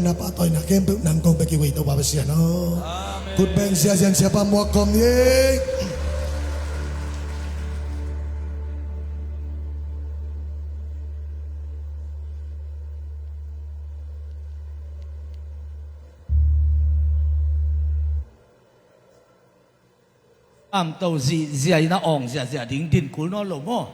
na patoy na kempe nang kong pekiway to babasya no. Good bang siya pa mo kom ye. Tàu gì nó ong gì đỉnh đỉnh của nó lỗ mò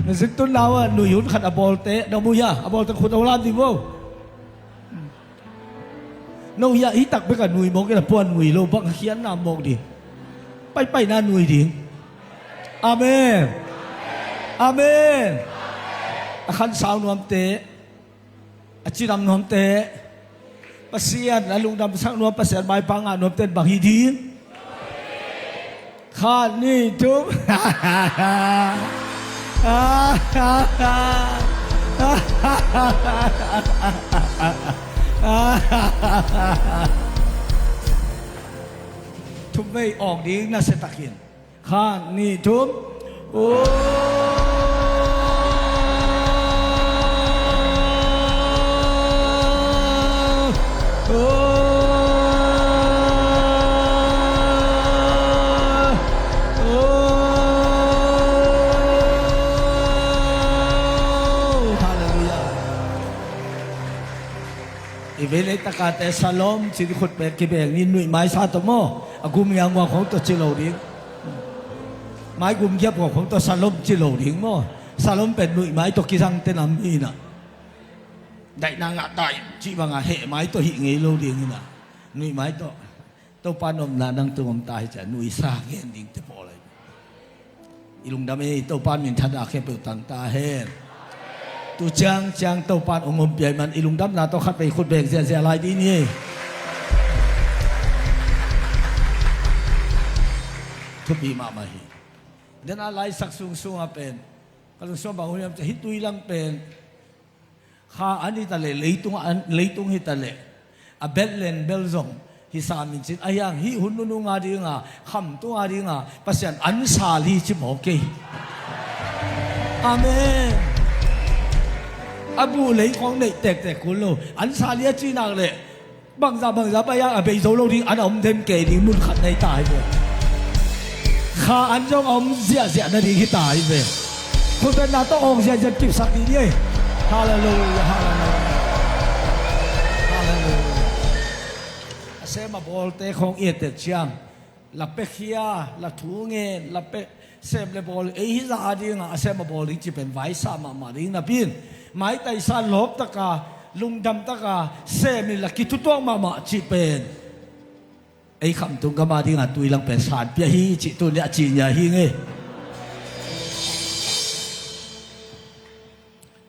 Nasi tu lawa nuyun kan abol te, namu ya abol te khut awlan di bo. Nau ya itak be kan nuy mong ke puan nuy lo bang khian nam mong di. Pai na nuy di. Amen. Amen. Akan sao nuam te, aciram nuam te, pasian alung nam sang nuam pasian mai pangan nuam te bang hidi. Khan ni tu. Thum vei ong ding na se takin. Khan ni thum. Vele takate salom sidi khut pe ki beng ni nui mai sa to mo agum yang wa khong to chi lo ding mai gum yap wa khong to salom chi lo ding mo salom pe nui mai to ki sang te nam ni na dai na nga dai chi ba nga he mai to hi nge lo ding na nui mai to panom na nang tu om tai cha nui sa ngen ding te po lai ilung dam e to pan min thada khe pe tang ta hen tu chang tàu pan ông ngom piai man ilung dam na to khat pe khut beng zia lai di ni thu bi ma ma hi den a lai sak sung a pen kalung so ba hu yam hi tui lang pen kha ani ta le leitung hi ta le a bellen belzong hi sa min chin ayang hi hun nu nga di nga kham tu nga di nga pasian an sa li chi mo ke amen abu lấy con này tẹt cuốn lô anh xa lia chi nào lệ bằng giá bây giờ bị dấu lâu đi anh ông thêm kể đi muốn khát này tài về khá anh trong ông dẹt nó đi cái tài về không cần nào tao ông dẹt kịp sạc đi đi hallelujah xem mà bol te không yên tẹt chiang là pe kia là thú nghe là pe xem là bol ấy ra đi ngà xem mà bol đi chỉเป็นvải sa mà đi na pin mai tai sa lop taka lung dam taka se mi la ki tu tong ma chi pen ai kham tung ka ma ding a tui lang pen san pia hi chi tu nya chi nya hi nge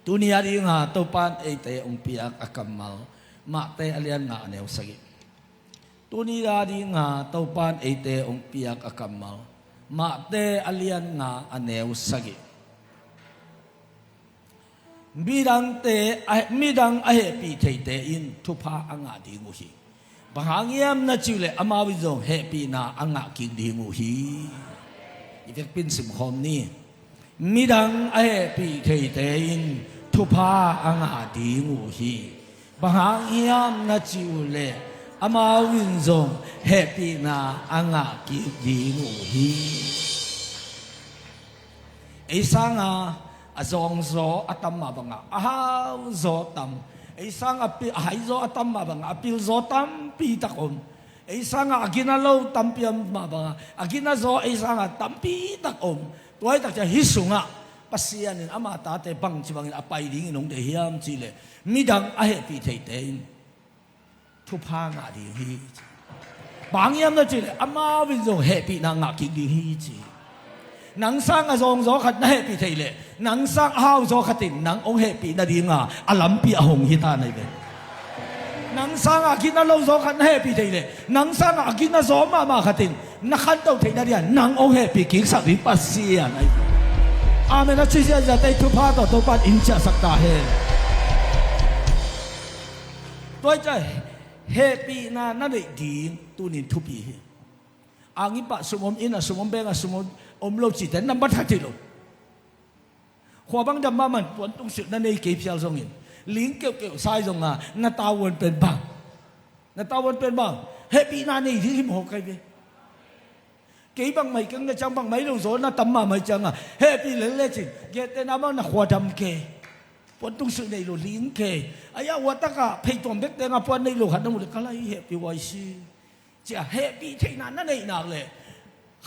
tu ni ari nga to pan ai te ong piak akamal ma te alian nga neu sagi tu ni ari nga to pan ai te ong piak akamal ma te alian nga aneu sagi midang ahe pi thei te in thu pha anga di ngu hi bahangiam na chule amawi zong he pi na anga king di ngu hi ifek pin sim khom ni midang ahe pi thei te in thu pha anga di ngu hi bahangiam na chule 阿妈运动 happy 那安啊吉吉鲁希，一生啊装作阿当嘛帮啊，啊做当，一生啊比还做阿当嘛帮啊，比做当比得红，一生啊今那老当比嘛帮啊，今那做一生啊当比得红，多一得就稀松啊，不是啊，阿妈打的帮就帮阿拜年弄得险之类，咪当阿 happy 提定。ทุพางาดีฮีบางยามนั่นจีอามาวินโซเฮปีนางากิดีฮีจีนังสร้างอาจงโซขัดนั่นเฮปีเทเลนังสร้างฮาวโซขัดินนังองเฮปีนาดีงาอาลัมปีอาหงฮิตาในเบนังสร้างอากินาโลโซขัดนั่นเฮปีเทเลนังสร้างอากินาโซมาขัดินนักขันเต้าเทนาดีนังองเฮปีกิสักวิปัสสียในอาเมนัชิเซียจะได้ทุพาต่อตัวปันอินเจสักตาเฮตัวใจhappy na nanay din tunin tupi. Ang iba sumom ina sumom benga sumom omlo chiten na bathatilo. Huwag damaman puan tung sit nanay kipsal songin. Ling keu sai song nga natawon pen bang. Natawon pen bang. Happy na nay di mo kay be. Kay bang may kang na chang bang may lo so na tamma may chang nga happy le le chin. Gete naman na khwadam ke. ปนตุงสุในโลลิงเคอายาวัตกะเพยตอมเด็กแต่งปนในโลหันมุลกะไลเฮปีไวซีจะเฮปีเทนันนั่นเองนักเลย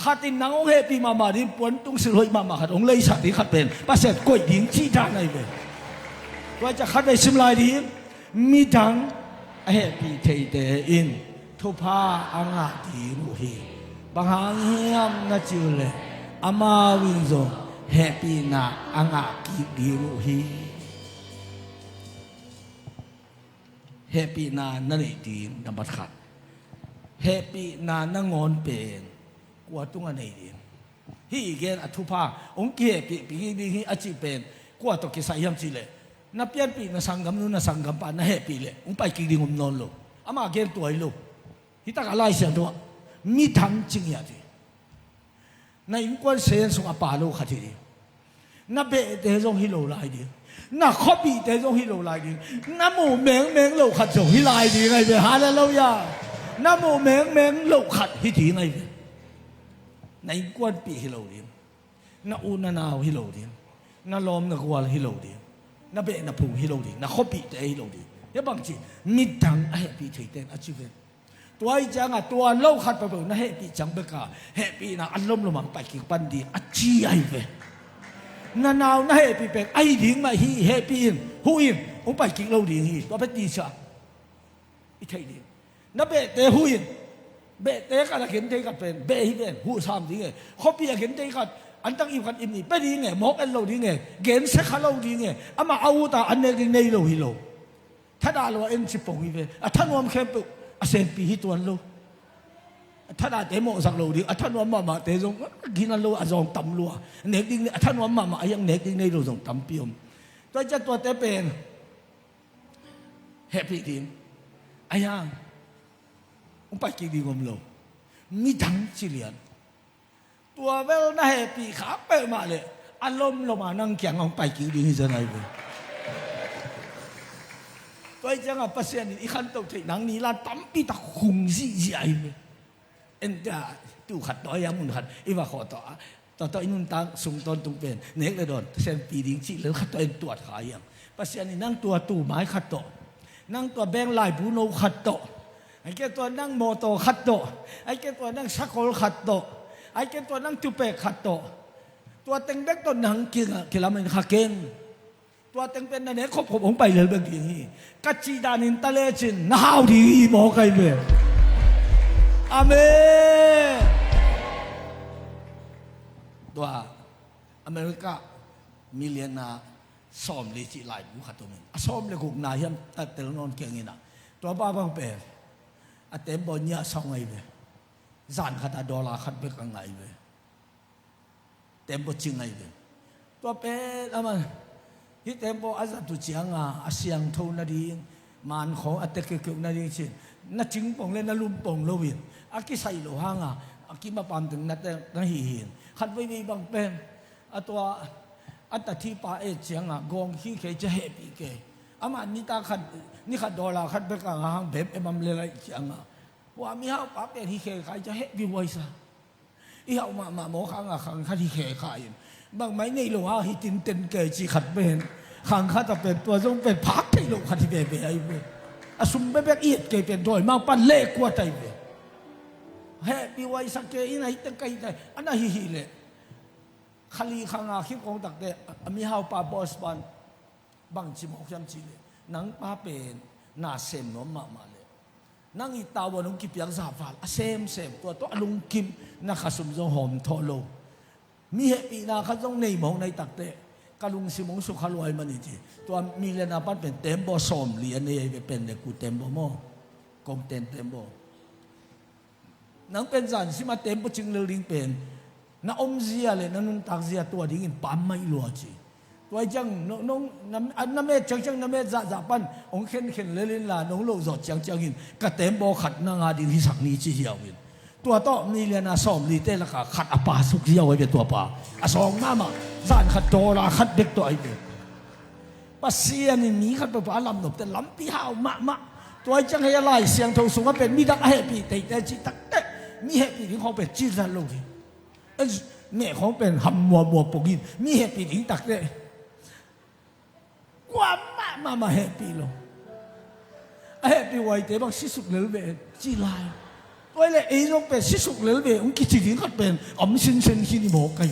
ขัดนางองเฮปีมาดิปนตุงสุลอยมาขัดองเลยสัตย์ขัดเป็นภาษากวยดิงจีจานในเบว่าจะขัดในสิมลายดิมีดังเฮปีเทเตอินทุพาอังอาดีมุฮีบางหังยามนัจิวเลยอามาวินโซเฮปีนาอังอาดีมุฮีhappy นานั่นเองดีนำบัตรขัด happy นานั่งงอนเป็นกว่าตุ้งอันนี้ฮีเกนอัทุพาองค์เกียปีปีนี้ฮีอาชีพเป็นกว่าตัวกิสายามสิเลยนับเปลี่ยนปีนัสังกัมนู้นนัสังกัมปานะ happy เลยองค์ไปกิริงุมนอนโลอามาเกนตัวไอ้โลฮิตากาไลเสียตัวมีทางจริงอย่างที่ในองค์กวนเสียนส่งอาปาโลขัดทีนับเบะเดซงฮิโลไลดี那可比这种希罗来的，那么明路客种希来的ไงเบฮาเลลูยา那么明路客希ดีไงเบในกวนปีฮิโลดี那อูนานาวฮิโลดี那ลม那กวาลฮิโลดี那เบ那พุงฮิโลดี那可比这ฮิโลดียบางทีมิดังไอ้ปีเทเตนอาชีพตัวไอ้จังอ่ะตัวโลกขัดไปเบนะเฮปีจังเบกาเฮปีนะอันล้มลงมาไปกี่ปันดีอาชีไอ้เบนานาวน่าเฮปีเป็กไอ้ดิงมาฮีเฮปีนหูอินผมไปกินเหล้าดิงฮีตัวเป็นตีชาอีไทยดินับเบะเตะหูอินเบะเตะกันละเข็นเตะกันเป็นเบะฮีเป็นหูสามดิงเขาปีละเข็นเตะกันอันตั้งอีกันอิมนี่เป็นดิงหมอกอันเหล้าดิงเกณฑ์เสกเหล้าดิงอามาเอาตาอันเนกิงในเหล้าฮีเหล้าถ้าด่าเราเอ็นสิบปงฮีเป็นท่านวมเข้มปุกเซนปีฮีตัวเหล้าท่านอาเดโมสักโลดิท่านว่ามาเตจงกินอันโลอาจงตำลัวเนกดิ้งท่านว่ามายังเนกดิ้งในโลจงตำเปียมตัวจะตัวเตเป็นแฮปปี้ทีมอายังอุ้งไปกินดีกว่าโลมีดังจิเลียนตัวเวลน่าแฮปปี้ขาเปิดมาเลยอารมณ์เรามานั่งแข่งอุ้งไปกินดีที่จะไหนไปตัวจะงั้นภาษาอังกฤษอีขันตัวที่นังนี้ละตำปีตะคุงซี่ใหญ่ไปเอ็นจะตู้ขัดต่อยามุนขัดอีว่าขอต่ออินุนตังส่งตอนตุงเป็นเน็กเลยโดนเซนปีดิ้งจีแล้วขัดต่อเอ็นตัวขายอย่างภาษาอันนี้นั่งตัวตู้ไม้ขัดต่อนั่งตัวแบงลายบูโนขัดต่อไอ้แกตัวนั่งโมโตขัดต่อไอ้แกตัวนั่งชักโคลขัดต่อไอ้แกตัวนั่งตุเปกขัดต่อตัวเต็งเด็กตัวนั่งกิลามันขัดเกนตัวเต็งเป็นนั่นเองครบผมไปเลยแบบนี้กัจจีดานินตะเลจินน่าวดีหมอไก่เบ้อาเมนตัวอเมริกามิเลียนาซ้อมเลยจีไลบุขัดตัวมันซ้อมเลยกุกนายยันตัดเตลนอนเก่งนี่นะตัวบ้าบางเปรอเต็มบอลเนี่ยส่งไงเว้จานขัดดอลลาร์ขัดไปกังไงเว้เต็มบอลจริงไงเว้ตัวเปรอะมันที่เต็มบอลอาจจะตุเจียงอาเซียงทูนาดีมันของอัตเกเกนาดีชินัดจิงปงเล่นนัดลุมปงโลวินอากิใส่โลหะอากิมาปามถึงนัดแต่หินขัดไว้ดีบางเป็นตัวอัตที่ป้าเอเจียงกองขี้เคจะเฮปีเก อามานี่ตาขัดนี่ขัดดอลลาร์ขัดเบกางหางเบบมันเลยจังอ่ะว่ามีเฮาปั๊บเป็นที่เคใครจะเฮ็ดวิวซะอีเฮามาหมอขังอ่ะขังขัดที่เคใครบางไม่ในโลกฮิตินเต็นเกจีขัดเป็นขังขัดจะเป็นตัวทรงเป็นพักที่โลกขัดที่เบบไอ้เบอสุมเบบเอียดเกเป็นโดยมาปั้นเล่กว่าใจเบเฮ็ดวิวสักเกอินไอ้ตั้งไกลใจอันนั้นฮิเลขลีขังอ่ะคิดของตักเดมีเฮาปาบอสบันบางจิมหกจำจีเลยนังป้าเป็นน่าเซมน้อมมาเลยนังอีตาวนุงกิบยังสาฟาลเซมตัวอลุงกิมนักขสุมจงหอมทอโลมีเหตุปีนาเขาต้องในหมองในตักเตะกลุงสิมงสุขลอยมันนี่ทีตัวมีเลนาปันเป็นเต็มบ่สมเลียนเนี่ยเป็นเด็กกูเต็มบ่หม้อกงเต็มบ่นังเป็นสันสิมาเต็มบ่จึงเลยลิงเป็นน้าอมเสียเลยน้านุ่งตักเสียตัวดิ้งปั๊มไม่รัวจีตัวจังน้องน้ำเมจังน้ำเมจ่าปันองเข็นเล่นลาน้องโลกจอดจังหินกระเต็มบ่ขัดนางาดิที่สักนี้จีเหี่ยวหินตัวโตมีเรียนสอมลีเต้ละค่ะขัดอปาสุกเหี่ยวไว้เป็นตัวปลาสองน้ามาสานขัดโตราขัดเด็กตัวไอ้เป็นปัสเซียนี่มีขัดไปปลาลำหนบแต่ลำปีหาวมะตัวจังให้อะไรเสียงทงสูงว่าเป็นมีดักเฮปีแต่จีตักเตมีเฮปีที่เขาเป็นจีรันโลกแม่เขาเป็นหำมัวปกินมีเฮปีที่ตักเตกว่ามาเฮปีโลเฮปีไว้แต่บางสิสุกเหลือเบจีลายตัวเลยไอ้ต้องเป็นสิสุกเหลือเบองค์กิจดิ้งก็เป็นอมสินขี้นี่หมอกไก่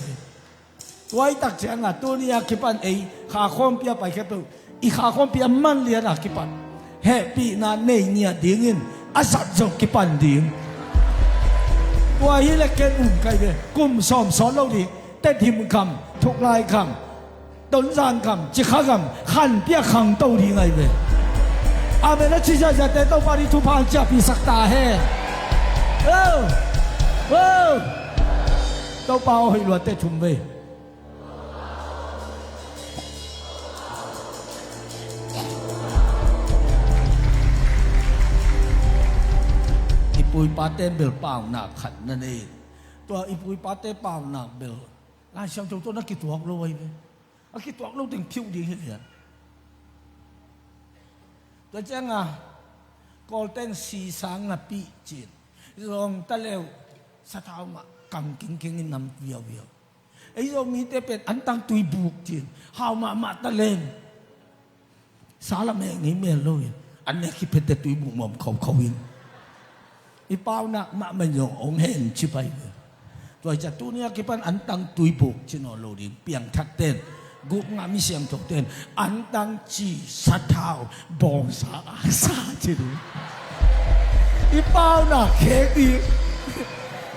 ตัวไอ้ตักเสียงอ่ะตัวนี้อากิปันไอ้ขาคอมเปียไปแค่ตัวอีขาคอมเปียมันเลียนอากิปันเฮปีนั้นเนี่ยดิ้งอินอาสัตจงกิปันดิ้งตัวนี้เลยเกินไก่เบกุมซ้อมสอนเราดิแต่ทิมคำทุกลายคำต้นจานคำจิข้าคำขันเปียขังตัวดิ้งไงเบอาเมนชิจาจะแต่ต้องปาริทุพานจับปีสักตาเฮต้องเป่าให้รวดแต่ทุ่มเบอีปุยปาเต้เบลเป่าหนักขัดนั่นเองตัวอีปุยปาเต้เป่าหนักเบลลายช่างตัวนักกีฬาโลยเบนักกีฬาโลถึงผิวดีเหรอตัวเจ้าอ่ะกอลเต้นสีสังอ่ะปีจีนรองตะเลวสะท้าวมากังกิงนำเวียวไอ้รองนี้แต่เป็นอันตั้งตุยบุกจีนหาวมาตะเลนสารแม่งนี้เมียเลยอันนี้คิดเป็นแต่ตุยบุกหม่อมเขาวินอีเป้าหนักมาไม่ยอมองเห็นชิบไปตัวจัตุเนี่ยคิดเป็นอันตั้งตุยบุกจีนอโลดิเปียงทัดเต้นกุกงามีเสียงถกเต้นอันตั้งจีสะท้าวบองสาจีนอีเป้าหนักเค้กดี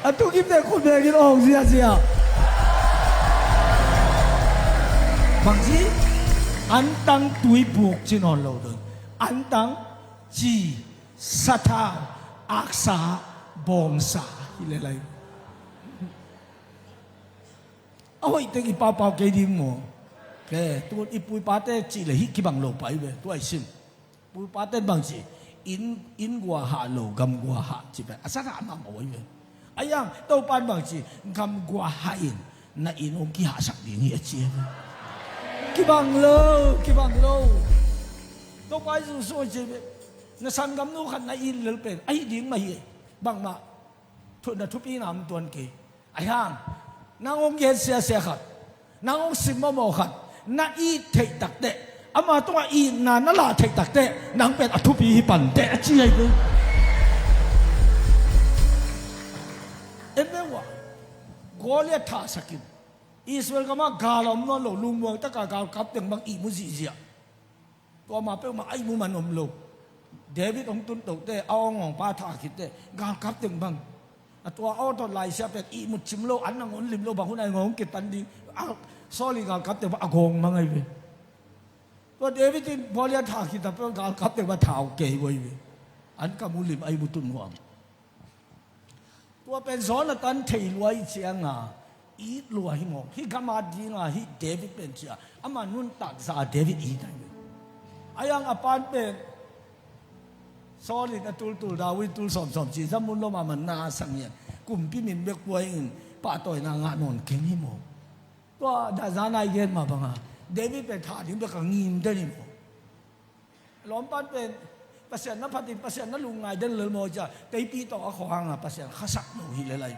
อันทุกทีแต่คนเดียวกินออกเสียบางทีอันตั้งตุยบุกจีนอโลดิอันตั้งจีสะท้าวอักษาบองสาอะไรเอาไอ้เด็กอีเป้าเกดิมมั้งแกตัวอีปุยปาเต้จีเลยฮิกิบังโลไปเว้ยตัวไอ้ซิมปุยปาเต้บางจีอินกัวหาโลกำกัวหาจีไปอาศัยอามาบ่อยเว้ยไอ้ยังตัวปานบางจีกำกัวหาอินน่ะอินองค์quiหาสักดิ้งเอจีกิบังโลตัวไปสู้จีไปน่ะสังกำนูขันน่ะอินเลยเป็นไอ้ดิ้งมาเหี้ยบางมาทุนน่ะทุบอีน้ำตัวนี้ไอ้ยังนางองค์เย็นเสียขัดนางองค์สิมโมขัดน่ะอีเทตักเตะอามาตัวอีนานั่นละเทตักเตะนางเป็นอทุปีปันเตะจีไอ้เลยเอ็มเอวะกอเลียท่าสกินอิสราเอลก็มากาลอมนอลลุงเมืองตะกากากับเต็งบางอีมุซีเซียตัวมาเป็นมาไอ้มุมันอมโลเดวิดองตุนตกเตะเอาองป้าท่าคิดเตะกากับเต็งบางตัวเอาตัวลายเสียเป็นอีมุชิมโลอันนั้นงอนลิมโลบางคนไอ้งงเกิดตันดีซอลีกากับเต็งว่าอากงมั้งไอ้เว้ยตัวเดวิดที่พอเลียท่าคิดแต่เป็นกากับเต็งว่าเท้าเกยเว้ยอันก็มุลิมไอ้มุตุนหัวตัวเป็นสอนตันถี่รวยเชียงอ่ะอีรวยหมดที่กำมาดีงอ่ะที่เดวิดเป็นเชียอามานุ่นตักซาเดวิดอีได้เลยไอ้ยังอปานเป็นซอลินตุลดาวิตุลสอมจีสมุนโลมามันนาสังเงียกลุ่มพี่มินเบกวยอินป้าต่อยนางานนเก่งให้หมดตัวดาซานายเย็นมาบังอ่ะเดวิดเป็นท่าถึงเบกงิมได้นี่หมด ล้อมปั้นเป็นประเสริฐนับพันประเสริฐนับลุงไงเดินเลยโมจะตีปีต่อขวางอ่ะประเสริฐข้าศึกหนูหิเลย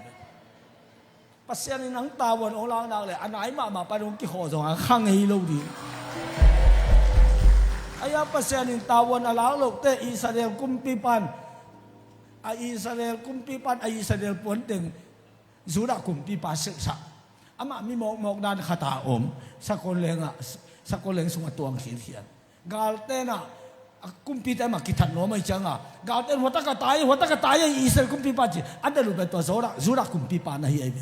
ประเสริฐในหนังตาวันโอลางดังเลยอันไหนมาไปตรงกี่หัวสองข้างหิโลดีไอ้ยาประเสริฐในตาวันอลางโลกเตอิสราเอลกุมปีปันอิสราเอลกุมปีปันอิสราเอลปนตึงสุรากุมปีปันศึกษาอามามีมองด้านขาตาอมสักคนเลงอ่ะสักคนเลงสมัตัวเขียนกาลเตน่ะกุมปีแต่มาคิดทันโน้ไม่จังอ่ะกาลเตนหัวตะกตายอิสราเอลกุมปีปันจีอันเดลูเป็นตัวสุรากุมปีปันนะเฮียเบ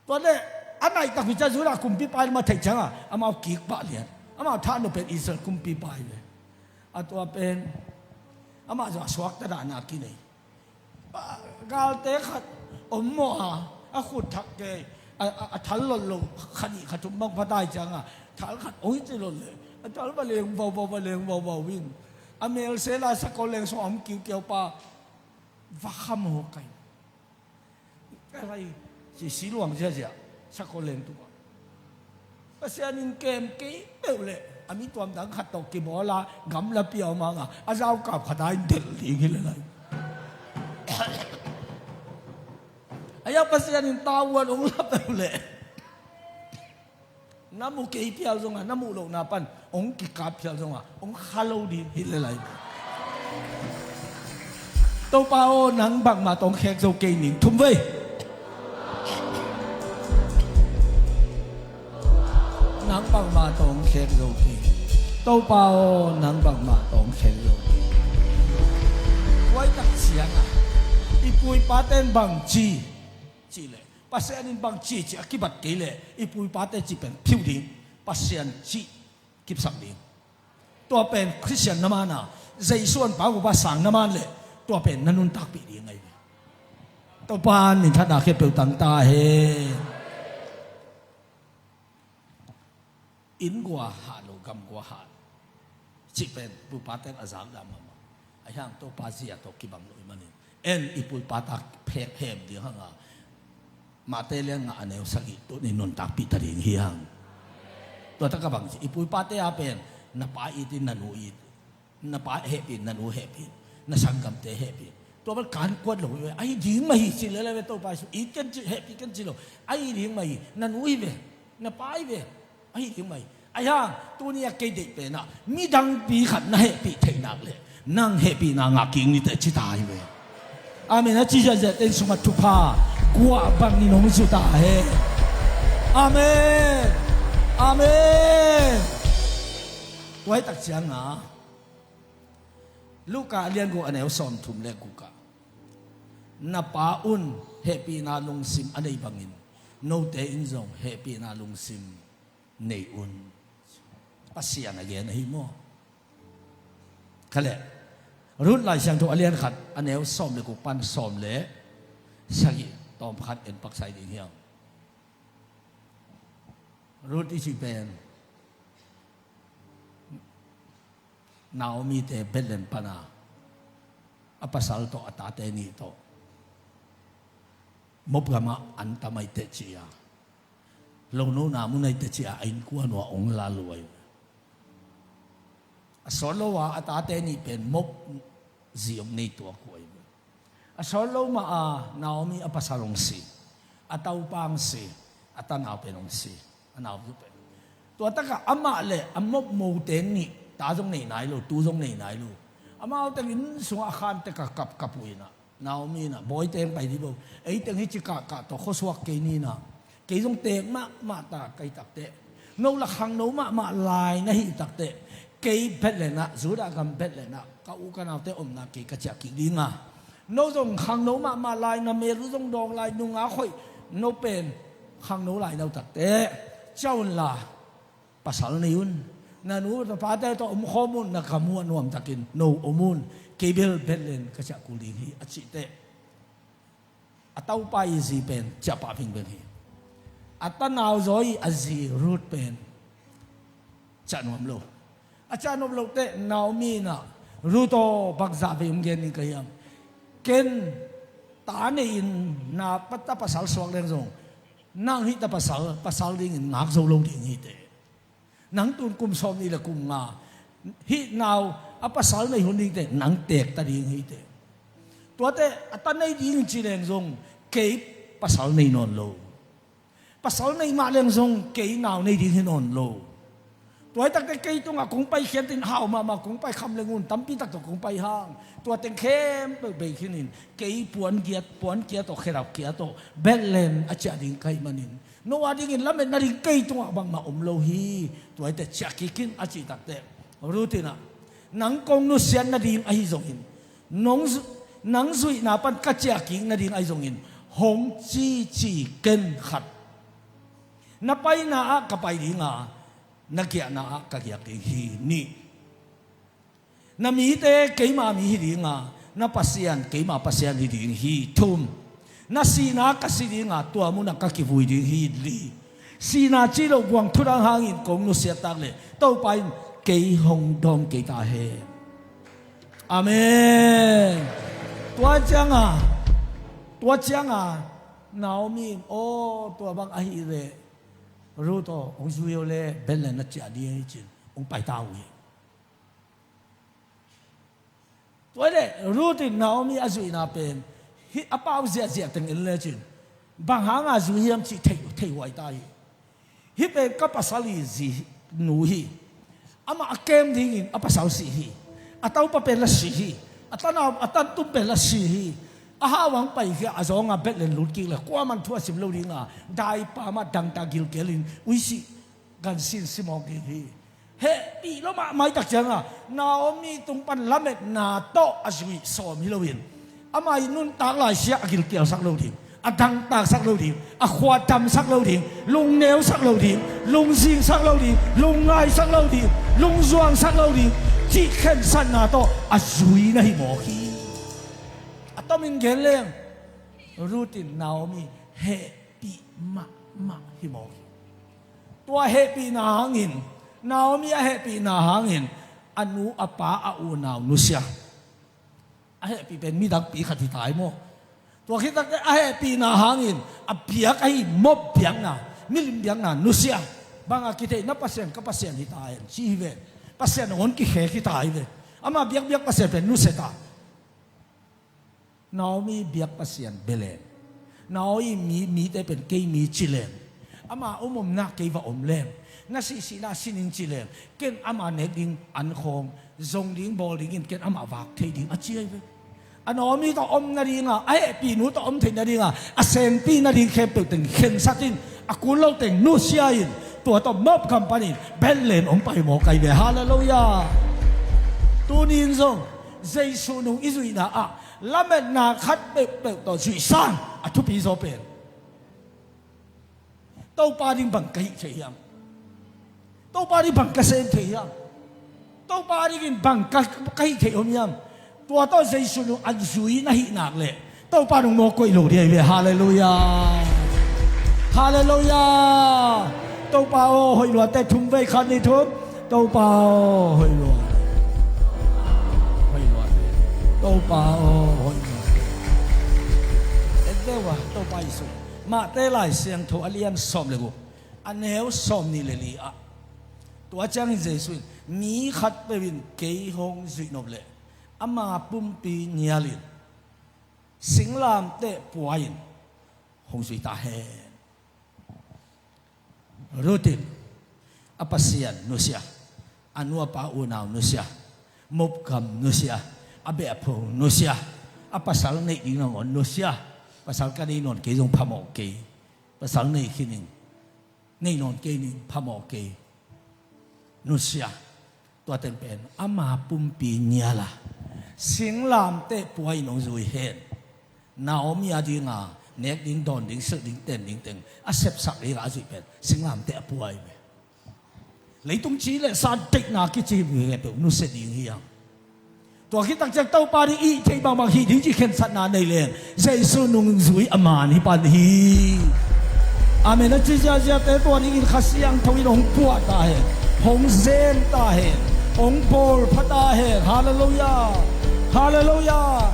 ตัวเนี้ยอันไหนตะกุจะสุรากุมปีปันมาถึงจังอ่ะอามากิกบาเลียนอามาท่านเป็นอิสราเอลกุมปีปันเลยอันตัวเป็นอามาจะสวักตะดานากินเลยกาลเตขัดอมมัวอาขุดทักเกยทันหล่นลงขันขัดจุ่มบังพระได้จังอ่ะทันขัดโอ้ยจะหล่นเลยทันบะเลงเบาวิ่งอเมริกาเซลาสกอเลงสอมกิ้วเกี่ยวปาว่าขโมยกันอะไรสีหลวงเสียสกอเลงตัวภาษาหนึ่งเกมกี้เร็วเลยอามีตัวดังขัดตกกี่บอลละกำละเปียวมาอ่ะอาเจ้ากับขัดได้เด็ดอย่างนี้เลยไอ้ยาภาษาหนึ่งตาวันองค์รับเร็วเลยน้ำมูกกี่เพียวตรงอ่ะน้ำมูกลงน้ำปันองค์กี่กาเพียวตรงอ่ะองค์ฮาโลดีฮิเลไลตัวเปล่าหนังบังมาตรงแขกโซเกนิงทุ่มเว้ยหนังบังมาตรงแขกโซเกตัวเปล่าหนังบังมาตรงแขกโซเกไว้ตักเสียงอ่ะอีปุยปาเต้นบังจีเลยpasien in bang chi akibat kile ipui pate chi pen phiu ding pasien chi kip sak ding to pen christian namana jaison pa ku ba sang naman le to pen nanun tak pi ding ngai to pan ni thada khe pe tang ta he in gwa ha lo gam gwa ha chi pen pu pate azam lam ma ayang to pa sia to kibang lo manin en ipui patak phek hem di hangaมาเตเลี้ยงงานแนวสักิตัวนี้นนตักปีตริงเฮียงตัวตะกบังอีปุยปาเตอาเป็นนับป้าอีตินันูอีนับป้าเฮปินนันูเฮปินนัสังกัมเตเฮปินตัวมันการกวดหลงไปไอ้ยิงมาหิสิเลยเลยตัวไปอีกันจิเฮปิกันจิโลไอ้ยิงมาหินันูอีเวนับป้าอีเวไอ้ยิงมาหิไอ้ย่างตัวนี้เกยเด็กเป็นนะมีดังปีขัดนะเฮปิเทนักเลยนั่งเฮปินางากิงนี่แต่จิตายเวอาเมนะจิจะเต็นสมัตุภากัวบังนี่น้องสุดาเฮอาเมนอาเมนไว้ตักเสียงนะลูกกาเลี้ยงกูอันไหนสอนทุ่มเล็กกูกะนับป้าอุ่นเฮปีนาลงซิมอันไหนบังอินโนเตอินซงเฮปีนาลงซิมเนอุ่นปัสเสียงอะไรนะฮิโมเขาเลยรุ่นหลายเสียงถูกเลี้ยงขัดอันไหนสอนเล็กกูปั้นสอนเละสักตอมขัดเอ็นปักใส่ดีเหี้ยรุ่นที่สิเป็นนาอมีเตเบลเลนปนาอปัสสาวะอัตตาเตนีโตมบกามาอันตาไม่เตจิยาลงโนนามุนัยเตจิยาอินกวนว่าองลาลวยสอนโลว่าอัตตาเตนีเป็นมบจีองในตัวกวยasolo maa Naomi apasalong si ataw pang si atanaw penong si anaw pen to taka ama le amok mo ten ni ta jong nei nai lo tu jong nei nai lo ama ta in sunga khan te ka kap kapuina Naomi na boy ten pai di bo ei teng hi chi ka to khoswak ke ni na ke jong te ma ta kai tak te no la khang no ma lai na hi tak te ke pet le na zuda gam pet le na ka u ka na te om na ke ka cha ki di ngaโนจงขังโนมาลายนาเมรุจงดองลายนุงอาข่อยโนเป็นขังโนลายเราตัดเตะเจ้าล่ะภาษาเนียนนานูตาเตะต่อมข้อมูลนักขมวนนวมตะกินโนอมูลเกเบลเบลเลนก็จะกุลีฮีอจิเตะอัตเอาไปซีเป็นจะปะพิงเป็นฮีอัตนาวจอยอซีรูดเป็นจะนวมโลอาจารย์นวมโลเตะนาวมีนะรูโตบักซาเบมเกนิกยังเกณฑ์ตาในอินนาปัตตาภาษาสวงเรื่องส่งนั่งฮิตภาษาดิ่งงักโซโลดิ่งฮิตนังตุนกุมสอมนี่ละกุมงาฮินาว pasal nei hun ding te nang tek ta ding hi te tua te atan nei ding chi leng zong ke pasal nei non lo pasal nei ma leng zong ke ngao nei ding hi non lo tua tak te ke tu nga kong pai khian tin hao ma kong pai kham lengun tampi tak to kong pai hang tua teng khem be khinin ke puan kiat to kherap kiat to belen acha ding kai manin no ading in lamen na ring kay tunga bang ma umlo hi tuay te chakikin achi takte rutina nang kong no sian na ding ai zongin nang zui na pan ka chaking na ding ai zongin hong chi ken khat na pai na a ka pai dinga na kya na a ka kya ki hi ni na mi te kay ma mi hi dinga na pasian kay ma pasian hi ding hi thum na sina kasi nga tua mo na kakivui ding hidli sina chilo buang thurang hangin kong no sia tak le tau pai kei hong dom kei ta he amen tua changa Naomi o tua bang ahi le ruto ong suyo le belen na cha di chin ong pai ta wi tua le rutin Naomi azui na pen hi apau zia teng legend bang hanga zu hiam chi thei wai tai hi pe ka pasali zi nu hi ama akem ding in apasal si hi atau pa pe la si hi atan tu pe la si hi aha wang pai ga azonga betlen lut ki la kwa man thua sim lo ringa dai pa ma dang ta gil kelin ui si gan sin simong ki hi he pi lo ma mai tak changa Naomi tung pan lamet na to azui som hi lo win amai nun tak lai sia agil kiao sak lo ding adang tak sak lo ding a khwa tam sak lo ding lung neu sak lo ding lung sing sak lo ding lung ngai sak lo ding lung zuang sak lo ding chi khen san na to a zui na hi mo hi atomin geleng rutin Naomi happy ma hi mo tua happy na hangin Naomi a happy na hangin anu apa a u naw nu sia ahe pi pen mi dak pi khati tai mo to khitak ahe pi na hangin a piak ai mob piang na milim piang na nusia banga kite na pasien ka pasien hi tai chi ve pasien on ki khe ki tai ve ama biak pasien pen nu seta Naomi biak pasien belen Naomi mi te pen ke mi chilen ama umum na ke va omlem na si na sinin chilen ken ama ne ding an khom zong ding bol ding ken ama wak thei ding a chiai ve Naomi to om na ringa ai pi nu to om thei na ringa a sen pi na ring khem pe teng khen satin a kun lo teng nu sia in to mob company belen om pai mo kai ve hallelujah tu nin zong jesu nu izui na a lamet na khat pe to chui san a thu pi zo pen to pa ding bang kai thei yam to pa ding bang ka sen thei yam to pa ding bang kai thei om yam tua to Giêsu nu an zui na hi nak le to pa nung mo koi lo dia ve hallelujah hallelujah to pa o hoi lo te thum ve khan ni thum to pa o hoi lo to pa o hoi lo ete wa to pa isu ma te lai siang tho alian som le go an heu som ni le li a tua chang Giêsu mi khat pe win ke hong zui nop le ama pumpi nyalin singlam te puain hong sui ta he rutin apasian nusia anua pa unaw nusia mopkam nusia abe apho nusia apasal nei ding ngon nusia pasal ka nei non ke jong phamo ke pasal nei khining nei non ke ning phamo ke nusia to ten pen ama pumpi nyala singlam te puai nong zui hen Naomi adinga nek ding don ding se ding ten ding teng a sep sak le ga zui pen singlam te puai me leitung chi le san tek na ki chi me pe nu se ding hi yang to ki tak jak tau pa ri i thei bang bang hi ding chi khen sat na nei le Jesu nong zui aman hi pan hi amen chi ja te to ni in khasiang thoi long puwa ta he hong zen ta he ong pol phata he hallelujah hallelujah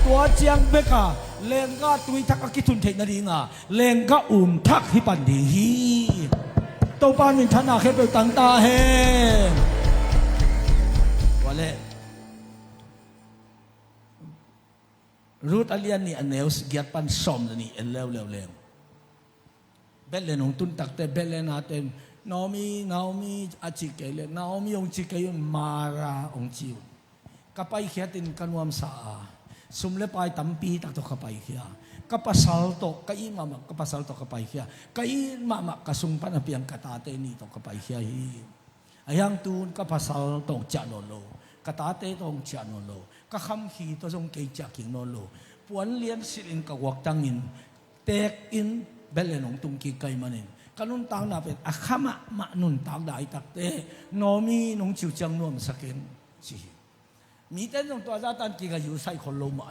tua chiang beka lenga tui thak akithun thei na ringa lenga thak hi pan ding hi to pan min thana khe pe tang ta he wale รูทอเลียนนี่อันเนลส์เกียรติปันสมนี่เอลเลวเลวเลวเบลเลนองตุนตักเตเบลเลนาเตนาโอมีอาจิเกเลนาโอมีองจิเกยุนมาราองจิวกับไปเขียตินกันวามสาสุมเลไปตั้มปีตักตกกับไปเขียกับปัสสาวะตกกับอีมามักกับปัสสาวะตกกับไปเขียกับอีมามักกับสุงปันอภิยังกตาเตนี่ตกกับไปเขียอายังตูนกับปัสสาวะตกจันโนโลกตาเตตกจันโนโลกับคำขีตัวทรงเกยจากกิงโนโลปวนเลี้ยนสิลินกับวักตังอินเตกอินเบลเลนองตุงกีไกมันอินกันุนตังนาเป็นอาขมะมะนุนตังได้ตักเตโนมีนงจิวจังนวมสกินจีมีแต่ตรงตัวจ้าตันกีก็อยู่ใส่คนโลมา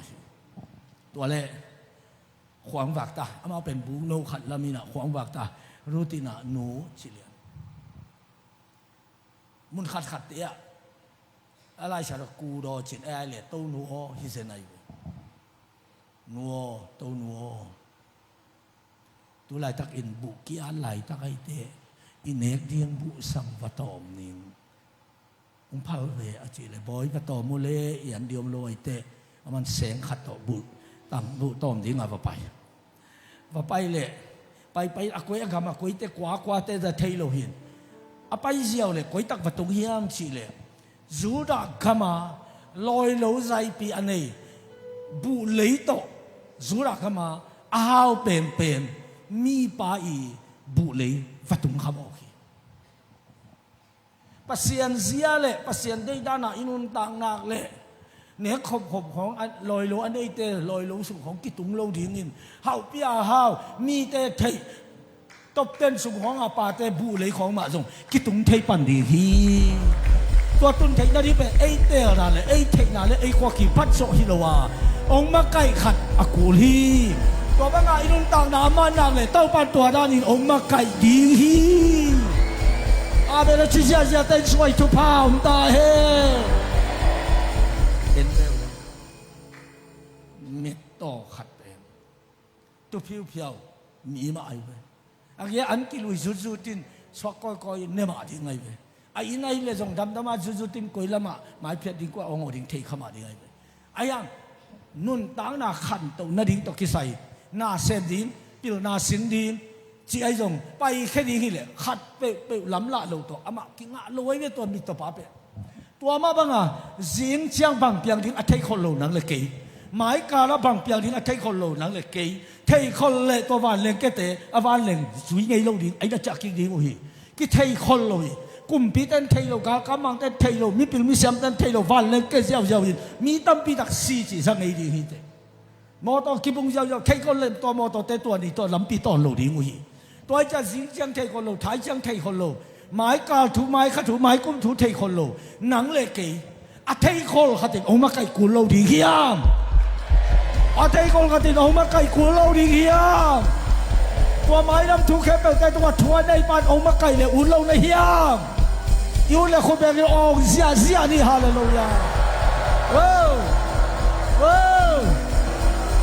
ตัวเล่ขวางวักตาอามาเป็นบูโนขัดละมีนะขวางวักตารูตินาหนูชิเลียนมุนขัดเตะอะไรฉันกูรอจิตไอ้เล่ตู้หนูอ๋อฮิเซนัยหนูอ๋อตู้หนูอ๋อตัวไหลตักอินบุกี้อันไหลตักไอเตอินเอกเดียงบุสังวัตอมนิงองพาเวอจิเลยบอยวัตอมโมเลยันเดียมโลไอเตมันแสงขัดต่อบุตั้งบุตอมดิ้งว่าไปเลยไปอากวยอากามอากวยเตกว่าเตจะเทโลหินอไปเจียวเลยกวยตักวัตถุเฮียมจิเลยจูดักขามาลอยโลใจปีอันนี้บุเลยโตจูดักขามาอ้าวเป็นมีปาอีบุเลยวัตุงขโมยปัสยันเสียเลยปัสยันได้ด้านาอินุนต่างนักเลยเนี่ยขบของลอยโลอันนี้เตลอยโลสุขของกิตุงโลดิ้งินเฮาปีอาเฮามีเตเทตบเต้นสุขของอาปาเตบุเลยของมาส่งกิตุงเทปันดีฮีตัวตุนเทนั่นนี่เป็นไอเตอร์นั่นเลยไอเทนั่นเลยไอควากิพัดโซฮิโลวาองมาไก่ขัดอากูลีตัวบางอินุนต่างนามานักเลยเต้าปันตัวด้านนี้องมาไก่ดีฮีอาเบลชิเซียเต้นสวยทุพาอุตาเฮเห็นแล้วเม็ดต่อขัดเป็นตัวเพียวมีมาไอ้เว้ยอันนี้อันกิลุยจุดตินสวกก้อยเนมาดิ้งไงเว้ยไอ้ยินไอ้เลยส่งดำมาจุดตินก้อยละมาหมายเพียรดิ้งกว่าองค์ดิ้งเทขมาดิ้งไงเว้ยไอ้ยังนุ่นต่างนาขันตัวนาดิ้งตัวกิสัยนาเซนดิ้งปิลนาสินดิ้งจีไอ้ส่งไปแค่ดิ้งเลยขัดไปล้ำละโลตัวอามากิงะโลไว้ตัวมีตัวป้าเป็นตัวมาบังอ่ะจิงเชียงบังเปียงดิ้งอัฐิคนโลนังเลยกี่หมายกาละบังเปียงดิ้งอัฐิคนโลนังเลยกี่เทคนเลยตัววันเลงเกตอวันเลงสุยไงโลดิ้งไอ้เด็กจักกิ้งดิ้งโอ้ยกี่เทคนโลยกุมปีเต้นเทโลกามังเต้นเทโลมีปิลมีเสียมเต้นเทโลวันเลงเกตเจ้ามีตั้มปีตักสี่จีสังไงดิ้งฮิตมอตัวกิบุงเจ้าเทคนเลยตัวมอตัวเตตัวนี้ตัวลำปีตัวโลดิ้งโอ้ยตัวจะจิงเชียงเทคนโลท้ายเชียงเทคนโลหมายกาถูไม้ขัดถูไม้กุ้มถูเทคนโลหนังเลกีอัฐิคนขัดติดองมาไก่กุลโลดิ้งเฮียมอัฐิคนขัดติดองมาไก่กุลโลดิ้งเฮียมตัวไม้ดำถูแค่เป็นแต่ตัวทัวในปานองมาไก่เลยอุ่นโลในเฮียมอยู่เลยคนแบบนี้องเสียนี่ฮาเลลูยาว้าว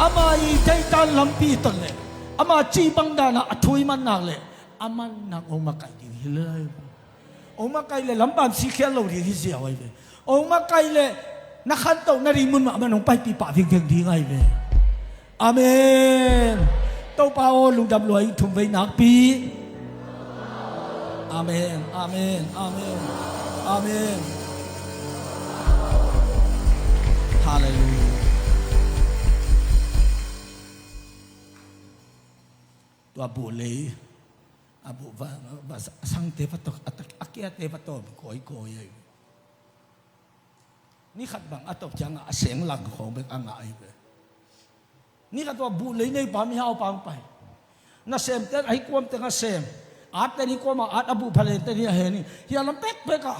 อามาอีใจตันลำปีตันเลยอามาจีบังดานะอัฐิมันนักเลยอามันนักองมาไก่ดิ้งเลยองมาไก่เลยลำบากสิแค่โลดิ้งที่เสียไว้เลยองมาไก่เลยนักขันโตนารีมุนมามันองไปปีป่าเพียงดีไงเลยอาเมนโตเปาลุงดำรวยทุ่มไปนักปีอาเมนอาเมนอาเมนอาเมนฮาเลลูยาตัวบุเลยอาบุว่าสังเทปตอาเกียเทปตก้อยนี่ขัดบังอัตจังเสียงหลังของเป็นอ่างไอไปนี่ขัดว่าบุเลยในปามีเอาปังไปน่าเสมแต่ไอ้ความแต่งเสมอาจแต่นี่ความอาจอบุพเลแต่นี่เห็นนี่เฮียลำเป็กไปกะ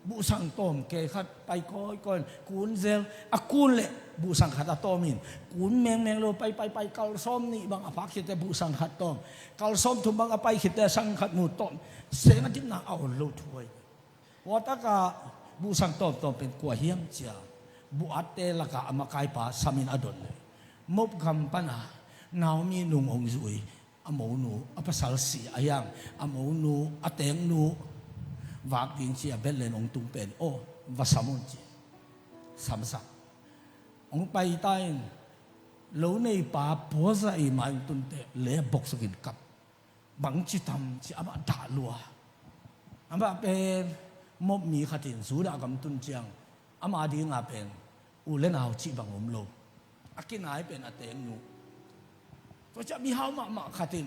บุสังตอมเกขัดไปก้อยกูนเซลอากูนเลยบุสังขัดตอมินกูนแมงโลไปกัลซ้อมนี่บางอภักขิดแต่บุสังขัดตอมกัลซ้อมทุ่มบางอภัยขิดแต่สังขัดมูตอมเสียงที่น่าเอาโลถวยว่าตากะบุสังตอมเป็นกัวเฮียมเจ้าบุอัตเตละกะอามากายป่าสามินอดลเลยมบคำปัญหานาวมีนุ่งองจุยอโมนูอภาษาสีอายังอโมนูอเตงนูวากดิ้งเชียเบลเลนองตุงเป็นโอวาสามุนจีสามสักองไปใต้ lâu nay pa bố dạy mà anh tuân tệ lẽ bọc sự kiện cặp bằng chỉ tầm chỉ ám đã lùa ám bên một mì khát tiền số đã cầm tuân chiang ám đi ngà bên u lên nào chỉ bằng lâu cái này bên tiền nu tôi chắc mi hao mà khát tiền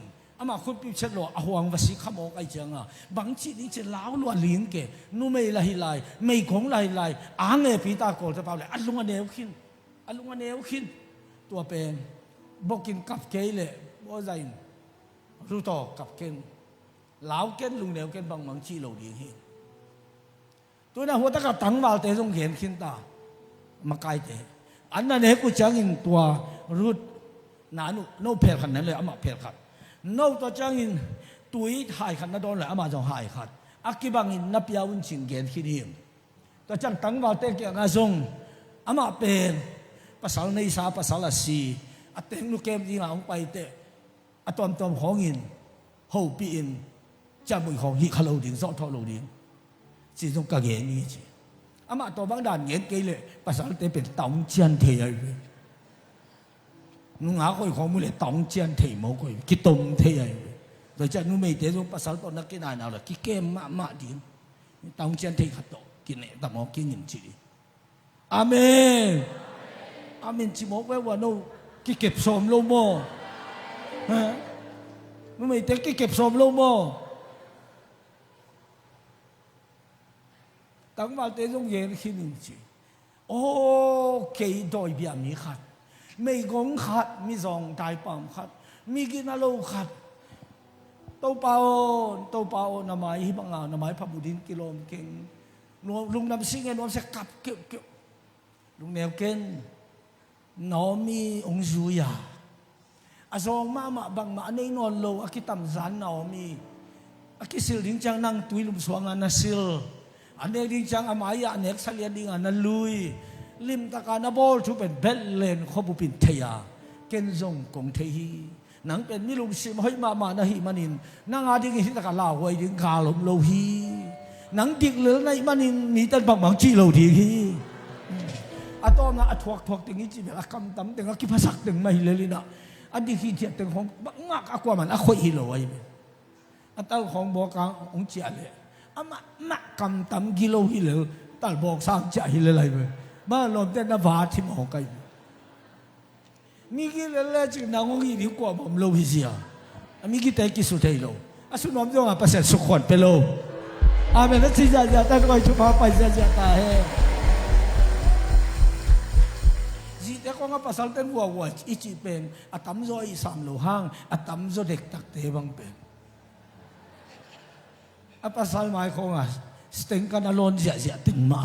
khôn bị chết rồi hoàng và sĩ khăm ông cái chiang bằng chỉ đi chỉ lão luôn liền kề nu mày là lại mày cũng lại nghe bị ta cổจะเปล่าเลยอัดลงอันเดียวขึ้นตัวเป็นบอกกินกับเกยเลยบ่ใจรู้ต่อกับเกนเหลาเกนลุงเดียวเกนบางชีเราดีเฮตัวนั้นหัวตะกับตังวาลเตะต้องเห็นขึ้นตามาไกลเตะอันนั้นเฮกูจังอินตัวรูดนานุโนเพลขันนั้นเลยเพลขัดโนตัวจังอินตุยหายขันนั่นโดนเลยจะหายขัดอากิบังอินนับยาวุนชิงเกนขี้เดียมตัวจังตังวาลเตะเกี่ยงอาซงเป็นภาษาในสาภาษาละสีอัตเตงลูกเกมที่มาของไปเตะอัตตอมของอินหูปีอินจะมุ่งของฮิคาโลดิ้งซอทอโลดิ้งสิจงกะเกนี่จีตัวบางด่านเงี้ยเกเลยภาษาเตะเป็นตองเจียนเทียเลยนุ่งหาคนของมือเลยตองเจียนเทียมคนคิดตมเทียเลยโดยจะนุ่มไม่เตะจงภาษาตอนนักกินอะไรเอาละคิดเกมมาดิ้งตองเจียนเทียขัดโตกินเนี่ยแต่หมอกินยินจีอาเมนอาเมนจิบอกว่าโน่กิเก็บสมโลโมฮะไม่แต่กิเก็บสมโลโมตั้งว่าเตจงเย็นขึ้นจีโอ้กี่ดอยเบียมีขัดไม่กงขัดมีสองตายปั๊มขัดมีกินอะไรขัดโตเปาหน้าไม้ฮิบังหน้าไม้พระบุดินกิโลมเก่งลุงนำสิ่งเงินนำเสกับเกี่ยวลุงแนวเก่งน้องมีองค์สุยาอาซองมาบังมาในนอนโลอากิตำสันน้องมีอากิสิลดิ้งจังนั่งตุยลุมสวงอันนัสิลอันเดียดิ้งจังอามายะเน็กสัลยันดิ้งอันนัลุยลิมตะการนับบอลทุเป็นเบลเลนขบุปินเทียเกนซงกงเทีนังเป็นมิลุมซิมให้มานะฮิมานินนังอาดิ้งฮิตะการลาวไว้ดิ้งคาลมโลฮีนังดิกเหลือในมานินนี่ตันบังจีโลดีฮีอัตโนมัติถวกตึงนี้จีแบบคำตั้มตึงกิภาษาตึงไม่เลยนะอันนี้ขี้เทียตึงของงักอากว่ามันอคุยฮิโลไว้อันตั้งของบอกกางองเจียเลยมักคำตั้มกิโลฮิโลตั้งบอกสร้างใจฮิโลอะไรไปบ้านเราแต่นวาที่มองกันมีกิโลเลยจึงนางองฮิดีกว่าผมโลฮิเซียมีกิแต่กิสุเทโลอาสุนอมจ้องภาษาสุขวัญเปโลอาเมนนั่นสิจ้าแต่ก็ชุบพาไปจ้าตาเฮแต่ก็งั้นภาษาเต็มวัวอีจีเป็นอัตมโซอีสามโลห้างอัตมโซเด็กตักเตบังเป็นภาษาหมายของสเต็งกันอารมณ์เสียติงไม้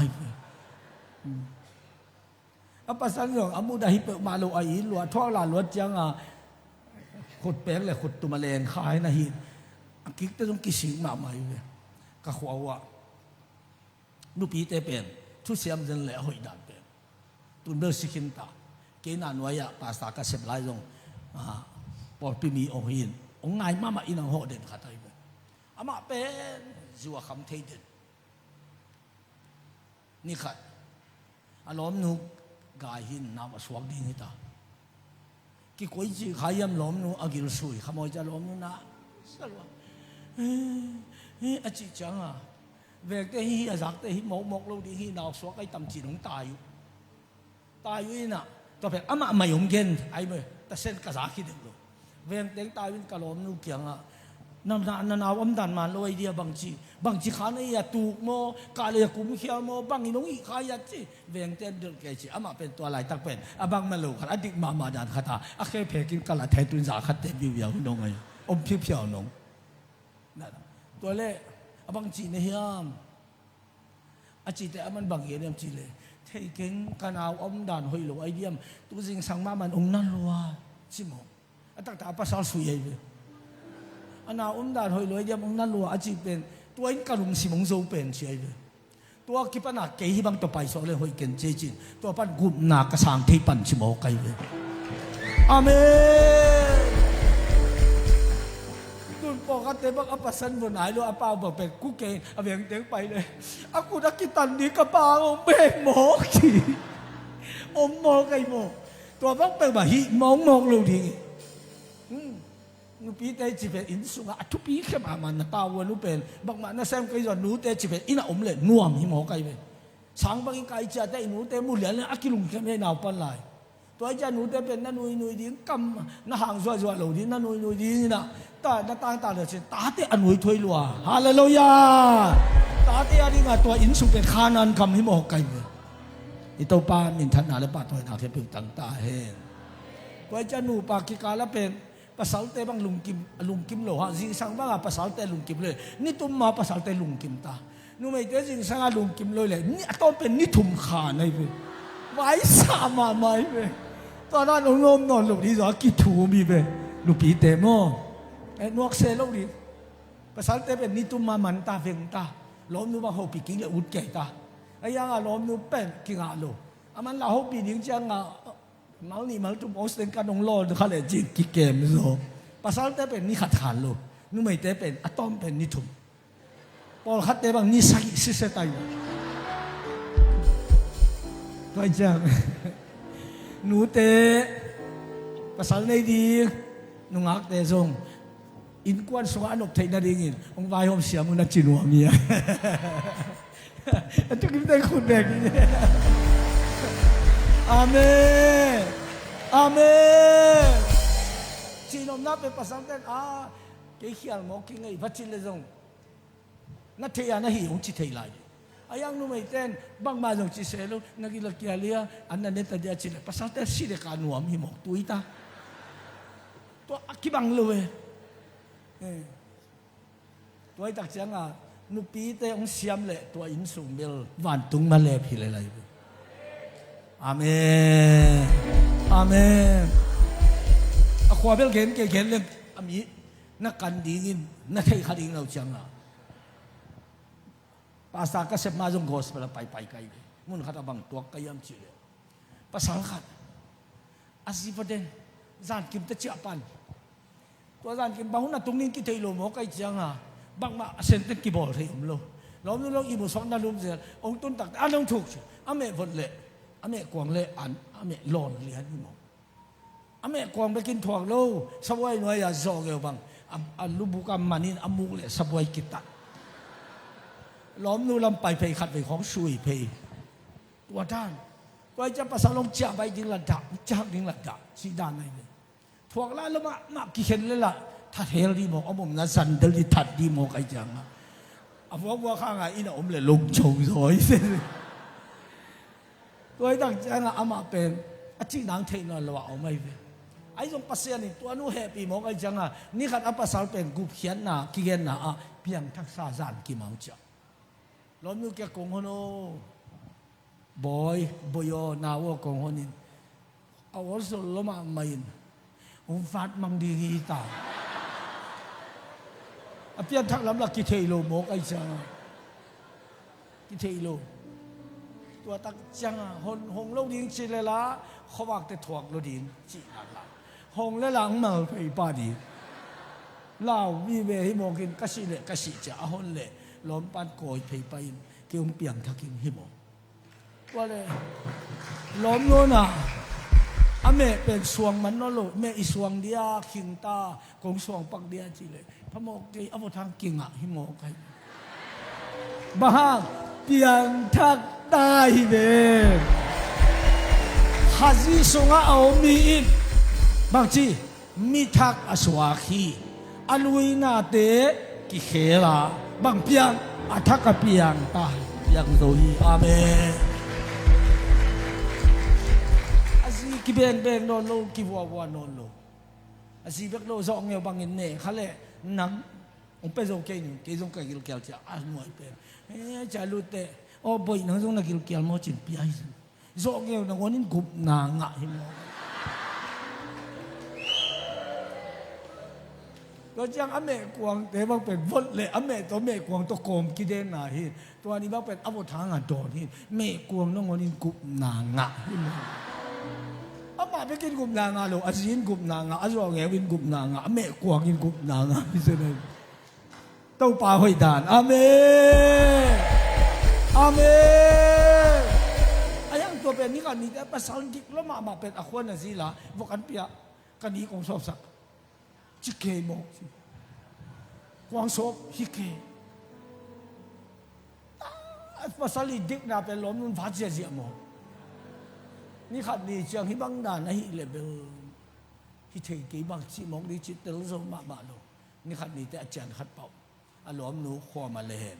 ภาษาเรื่องอามุดาฮิเปมาโลอาอิลัวท่อลาลวดจังขุดแป้งเลยขุดตุมาเลนขายนะฮิกิ๊กแต่ต้องกิสิงมาใหม่เลยก็ขวาวะนุปีเตเป็นทุเสียมจนแหล่หอยดันเป็นตุนเดอร์สิกินตาเกนันไว้ภาษากระเสบไล่ลงปอดปีมีองหินองไงมาอินังโหเด่นขัดไทยไปมาเป็นจัวคำเทเด่นนี่ขัดอารมณ์นุกกายหินน้ำสวกดิ้งหิตากี่คนจีขายยำล้มนุอากิลสุยขโมยจะล้มนุนะสลวะอาจิจังเวกเตหิอาจักเตหิมกเราดีหินาวสวกไอ้ตำจีนของตายอยู่น่ะตัวเป็นไม่ยอมเกินไอ้เมื่อแต่เส้นกระสาคิดดูเวียงเต็งตายวินกระโลมนุกยังนั่นเอาอมดันมาลอยเดียบางจีขานี่ตูกโมกาเลยกุมเขียวโมบางอีน้องอีขายจีเวียงเต็งเดินเกจิเป็นตัวลายตักเป็นบางมาลูกขัดดิกมาดันขัดแค่เพกินกะละแทนตุนสาขัดเต็มวิวน้องไงอมเพียวน้องนั่นตัวเล่บางจีเนี่ยจีแต่มันบางอย่างเนี่ยจีเลยที่เก่งกันเอาอมดันหอยหลวไอเดียมตัวจริงสังมามันองนั่นรัวใช่ไหมตั้งแต่ภาษาสุยเลยอันเอาอมดันหอยหลวไอเดียมองนั่นรัวอาจีเป็นตัวอินกระดุมสิมงโซเป็นใช่เลยตัวกิปนักเกี่ยบังตัวไปสอนเลยหอยเก่งเจจินตัวปันกุมนักกระสังที่ปันชิโมไกเลยอาเมนตุนปกติบังอัปสันบนไหนรู้อาเปล่าบอกเป็นกูเก่งอาเวียงเต็งไปเลยอากูนักกิตันดีกระเป๋าเบ่งหมอกจีอมหมอกไอหมอก ตัวบักไปบ่หิมองโลดินูปีเตจิเป็นอินสุงะทุปีเข้ามามันตาวนูเป็นบักมานะแซมก็ยอนนูเตจิเป็นอินะอมเลยน่วมหิมอไกเป็นสังบักอินไกจะแต่นูเตมุเหลียนอากิลุงเข้าไม่นาวปันไหลตัวจะนูเตเป็นนั่นนุยดิ้งกำน่าห่างซัวโลดินั่นนุยดิ้งนะตาตาเลยสิตาเตอนุยถอยลัวฮาเลลูยาตาเตอดิ้งอ่ะตัวอินสุเป็นขานันคำหิมอไกเป็นอิตาปามินทันนาและปาตัวนาเทพิงต่างตาเฮนตัวจะนูปากิกาละเป็นpasal te bang lungkim lo ha jing sang bang pasal te lungkim le ni tum ma pasal te lungkim ta nu mai te jing sang lungkim lo le ni atom pen ni thum kha nai pe vai sa ma mai pe to na nom non lo di zo ki thu mi pe lu pi te mo e nuak se lo di pasal te pen ni tum ma man ta veng ta lom nu ba ho pi king le ut ke ta ayang a lom nu pen king a lo aman la ho pi ding chang a mal ni mal tu mos den kan ong lo kha le ji ki kem zo pasal te pen ni khat khan lo nu mai te pen atom pen ni thum pol khat te bang ni sai si se tai toi chang nu te pasal nei di nu ngak te zong in kwan so anok thei na ding in ong vai hom sia mu na chinwa mi tu kim te khun bek Amen. Amen. Sino na pe pasanten ke khial mo ki ngai bachil le jong na theya na hi ong chi thei lai ayang nu mai ten bang ma jong chi se lo nagi la kia lia anna ne ta dia chi le pasanten si de ka nuam hi mo tuita to akibang lo we toy tak chang nu pi te ong siam le to in sum mel wan tung ma le phi le lai Amen. Amen. Ako abel gen ke gen le ami na kandingin na thei khading lo changa. Pasa ka sep ma jong gospel pai kai. Mun khata bang tuak kayam chi le. Pasal khat. Asipaden zan kim ta chia pan. To zan kim bahun na tungnin ki thei lo mo kai changa. Bang ma senten ki bol thei lo. Lom nu lo i mu sok na lum se. Ong tun tak anong thuk. Ame vot le. Ame kwang le ame lon lian mo ame kwang be kin thuang lo sawai noi ya zo ge bang lubu ka manin amuk le sawai kita lom nu lam pai phei khat phei khong sui phei tua dan toi cha pasalong cha bai ding la da cha ding la da si dan nai le thuang la lo ma ki khen le la tha hel di mo omom na san dal di that di mo kai jang wa kha nga ina om le long chong rồi tôi đang chăng ama pen achi nang thei no lo au mai ve ai jong pasien ni to nu happy mo kai chang ni khat apa sal pen gup khian na ki gen na piang thak sa zan ki mang cha lom nu ke kong hono boyo na wo kong honin awol so lo ma main fat mang di gi ta piang thak lam la ki thei lo mo kai chang ki thei loตัวตักจังหงโลดิ้งชิเลละเขาวักแต่ถวกโลดิ้งจีละหงและหลังมาไปป้าดีเล่าวิเวหิมกินกสิเละกสิจะหนเละล้อมปันโกยไปไปเกี่ยวเปียงทักกินหิมว่าเลยล้อมโน่นอเมเป็นสวงมันนั่นโลเมอีสวงเดียขิงตากงสวงปักเดียจีเลยพระโมกีอวทางกิ่งหิมใครบ้าเปียงทักได้เว้ฮัจิสงเอามีอินบางทีมีทักอสวาคีอลุยนาเตกิเขลาบางเปียงอัทักกับเปียงตายเปียงโดยอาเมนอาซีกิเบงนอนโลกิวัวนอนโลอาซีเบกโลซองเงาบางเงินเน่เขาเลยนังองไปซงเกยนี่เกยซงเกยกิลเกลจะอาหน่วยเป็นจะรู้เตโอ้บ่อยนังซงนักกิลเกลมอจินปีไอซ์ซองเงานังวันนี้กุบนางะหิมเราจังอเมกวางแต่ว่าเป็นวดเลยอเมตัวเมกวางตัวโกมกิเดนนาฮิตัวนี้ว่าเป็นอวตารโดนฮิเมกวางน้องวันนี้กุบนางะหิมอามาไปกินกุบนางะโลอาจินกุบนางะอาจว่าเงวินกุบนางะอเมกวางกินกุบนางะพิเศษเลยต้องปาหอยดานอาเมอาเมอายัง ตัวเป็นนี่กันนี่แต่ภาษาอังกฤษแล้วมาเป็นอควานสิละบอกกันเปียกันนี้กองสอบสักจิเกโมกองสอบฮิเกภาษาลิดิกนาเป็นล้มนุนฟ้าเจียเจียโมนี่ขัดนี่เจียงฮิบังดานให้เลเบลฮิเทกีบังจีมองดีจิตเตลโซมาโลนี่ขัดนี่แต่อาจารย์ขัดเป่าอารมณ์หนูข้อมาเลยเห็น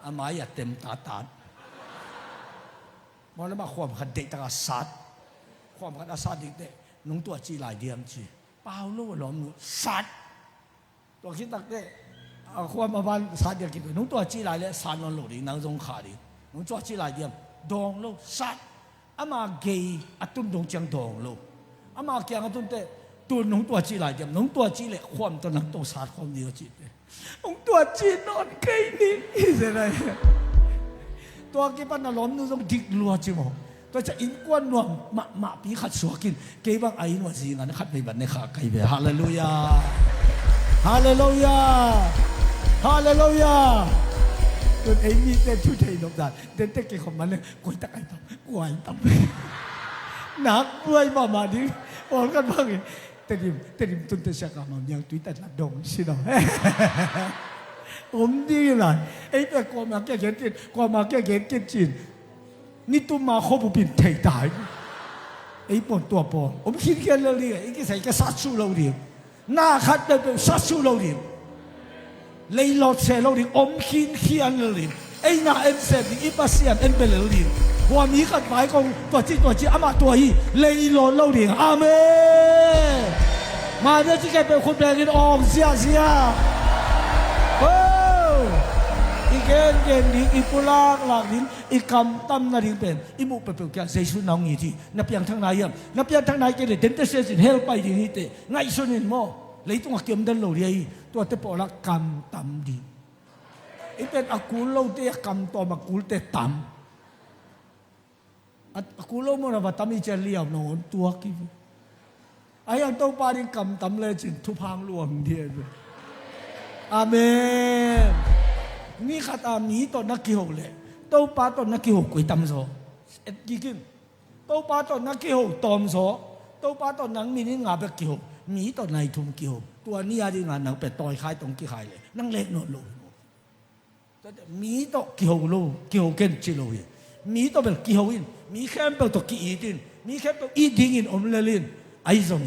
อามาอย่าเต็มตามองแล้วมาความขัดเด็กตาสัตความขัดอาสัตเด็กนุ่งตัวจีหลายเดียมจีเปล่าโลหลอมหนูสัตตัวคิดตักเด็กความมาบ้านสัตเดียกินนุ่งตัวจีหลายเลยสัตนอนหลุดนางทรงขาดินุ่งตัวจีหลายเดียมดองโลสัตอามาเกย์อัตุนดงจังดองโลอามาเกียงอัตุนเตตัวนุ่งตัวจีหลายเดียมนุ่งตัวจีเลยความตัวนักตัวสัตความเดียวจีนุ่งตัวจีนอนเกย์นี่เสร็จเลยตัวกี่ปันน่ะล้มนู่นต้องดิกลัวจิโมตัวจะอินกวนนวมมาปีขัดสวกินเกี่ยบังไอ้นวดสิงันขัดไปบันในขาไก่เบฮาเลลูยาฮาเลลูยาฮาเลลูยาตัวเองมีแต่ชุดไทยนกดาเดินเตะเกี่ยของมันเลยกวยตะไคร้ตับกวยตับหนักด้วยมาดิบอกกันบ้างแต่ดิมตุนเตชะกามันยังตุยแต่ละดงสิเนาะผมดีเลยไอ้แต่ก่อนมาแก้เขียนจีนก่อนมาแก้เขียนจีนนี่ตัวมาเขาบุปินไทยตายไอ้ปนตัวปนผมคิดแค่เรื่องนี้ไอ้ที่ใส่กระสัดสู้เราเดียวหน้าคัดเป็นสัดสู้เราเดียวเลยหลอดเสียเราเดียวผมคิดเขียนเราเดียวไอ้หน้าเอ็มเซดีอีปัสเซียนเอ็มเปเราเดียวว่ามีกันหมายของตัวจีอามาตัวฮีเลยหลอดเราเดียวอาเมนมาเดี๋ยวที่แกเป็นคนแปลกันออกเสียอีเกนดิอีปุลากหลักดินอีคำตั้มนาดิเป็นอีมุเปเปแกเซซุนองอีทีนับยังทั้งนายนับยังทั้งนายเกเลยเดนเตเซสินเฮลไปดีนี่เตไงส่วนนี้โม่เลยต้องเกี่ยมเดินโลดีตัวเตปอลักคำตั้มดีอีเป็นอากูโลเตคำตัวมากูเตตั้มอากูโลมันว่าตั้มอีเจเลียวนอนตัวกี่ไอ้ยังต้องปาริคำตั้มเลยจินทุพังรวมเดียวอาเมนนี่ข้าตามีตอนนักกิโหเลยโตป้าตอนนักกิโหกุยตำโซเอ็ดกี่กินโตป้าตอนนักกิโหตอมโซโตป้าตอนนังมีนี่งาเปกิโหมีตอนไหนทุ่มกิโหตัวนี้อะไรงานนังเป็ดต่อยคายตรงกี่คายเลยนั่งเล็กโน่นโลมีตอกิโหโลกิโหเก่งจิโลยมีตอเป็นกิโหอินมีแค่เป็นตอกี่อีดินมีแค่เป็นอีดิงอินอมเลลินไอซง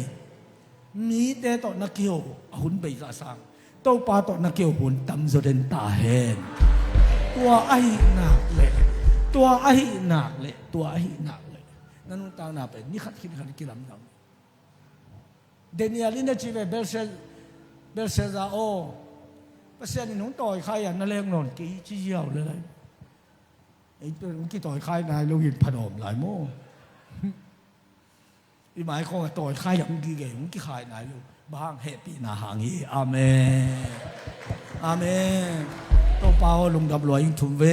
มีแต่ตอนนักกิโหหุ่นไปกระซังตัวปลาตัวนักเกี่ยวหุ่นตำโซเดนตาเห็นตัวไอ้หนักเลยตัวไอ้หนักเลยตัวไอ้หนักเลยนั่นตาหนาเป็นนี่ขัดกิลำดังเดนิอาลินจีเวเบลเซซาโอภาษาหนุ่มต่อยใครอ่ะนั่นเองนอนกี่ชี้เยี่ยวเลยไอ้ตัวกี่ต่อยใครนายลูกหินผนมหลายโม่อีหมายของต่อยใครอย่างกี่เก่งกี่ใครนายลูกบางเฮปีนาหางฮีอาเมนอาเมนตัวเปล่าลงดับลอยทุ่มเว